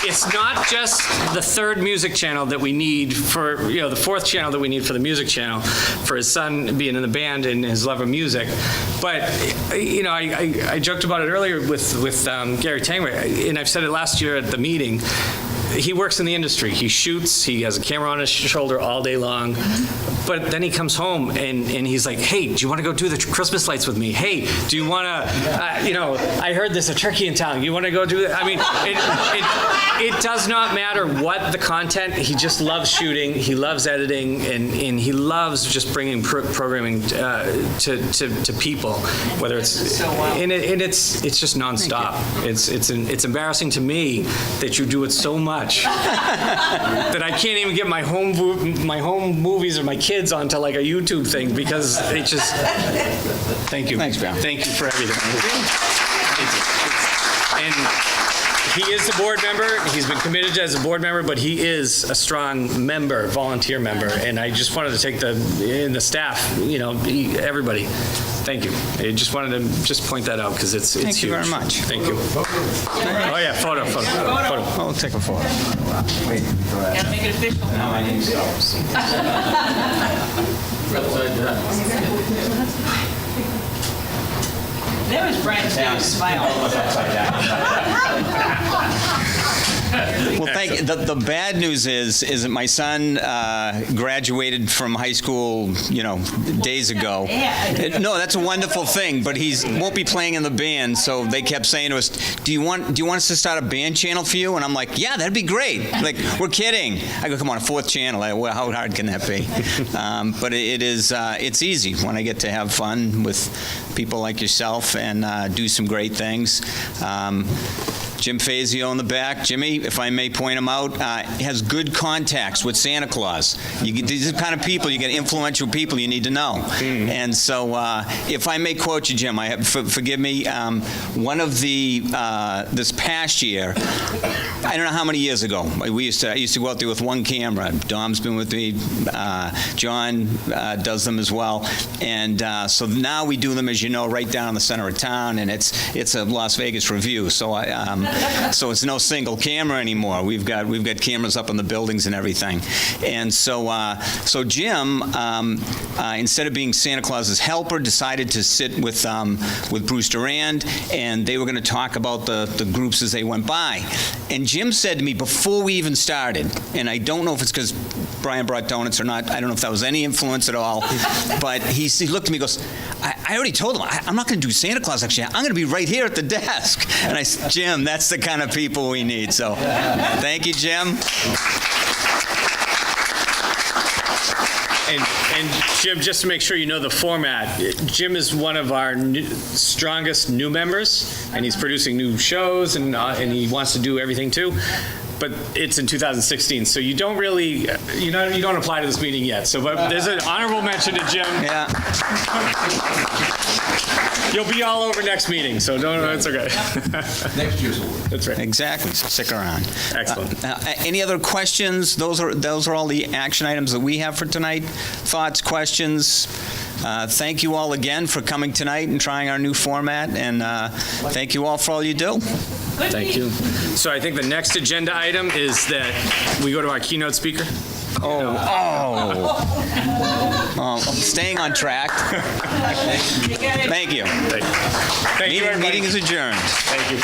it's not just the third music channel that we need for, you know, the fourth channel that we need for the music channel, for his son being in the band and his love of music. But, you know, I joked about it earlier with Gary Tanguay, and I've said it last year at the meeting. He works in the industry. He shoots. He has a camera on his shoulder all day long. But then he comes home and he's like, hey, do you want to go do the Christmas lights with me? Hey, do you want to, you know, I heard there's a turkey in town. You want to go do that? I mean, it does not matter what the content. He just loves shooting. He loves editing. And he loves just bringing programming to people, whether it's, and it's just nonstop. It's embarrassing to me that you do it so much that I can't even get my home movies or my kids onto like a YouTube thing because it just. Thank you. Thanks, Brown. Thank you for everything. And he is a board member. He's been committed as a board member, but he is a strong member, volunteer member. And I just wanted to take the staff, you know, everybody. Thank you. I just wanted to just point that out because it's huge. Thank you very much. Thank you. Oh yeah, photo. I'll take a photo. Gotta make it official. Now my name's That was Brian's biggest smile. Well, thank you. The bad news is that my son graduated from high school, days ago. No, that's a wonderful thing, but he won't be playing in the band, so they kept saying to us, do you want us to start a band channel for you? And I'm like, yeah, that'd be great. Like, we're kidding. I go, come on, a fourth channel. Well, how hard can that be? But it's easy when I get to have fun with people like yourself and do some great things. Jim Fazio in the back. Jimmy, if I may point him out, has good contacts with Santa Claus. These are the kind of people, you get influential people you need to know. And so if I may quote you, Jim, forgive me, one of this past year, I don't know how many years ago, I used to go out there with one camera. Dom's been with me. John does them as well. And so now we do them, as you know, right down in the center of town, and it's a Las Vegas review. So so it's no single camera anymore. We've got cameras up on the buildings and everything. And so Jim, instead of being Santa Claus's helper, decided to sit with Bruce Durand, and they were going to talk about the groups as they went by. And Jim said to me before we even started, and I don't know if it's because Brian brought donuts or not, I don't know if that was any influence at all, but he looked at me and goes, I already told him, I'm not going to do Santa Claus, actually. I'm going to be right here at the desk. And I said, Jim, that's the kind of people we need. So thank you, Jim. And Jim, just to make sure you know the format, Jim is one of our strongest new members, and he's producing new shows, and he wants to do everything too. But it's in 2016, so you don't really, you don't apply to this meeting yet. So, but there's an honorable mention to Jim. Yeah. You'll be all over next meeting, so it's okay. Next year's award. That's right. Exactly. So stick around. Excellent. Any other questions? Those are all the action items that we have for tonight. Thoughts, questions? Thank you all again for coming tonight and trying our new format, and thank you all for all you do. Thank you. So I think the next agenda item is that we go to our keynote speaker. I'm staying on track. Thank you. Thank you. Meeting is adjourned. Thank you.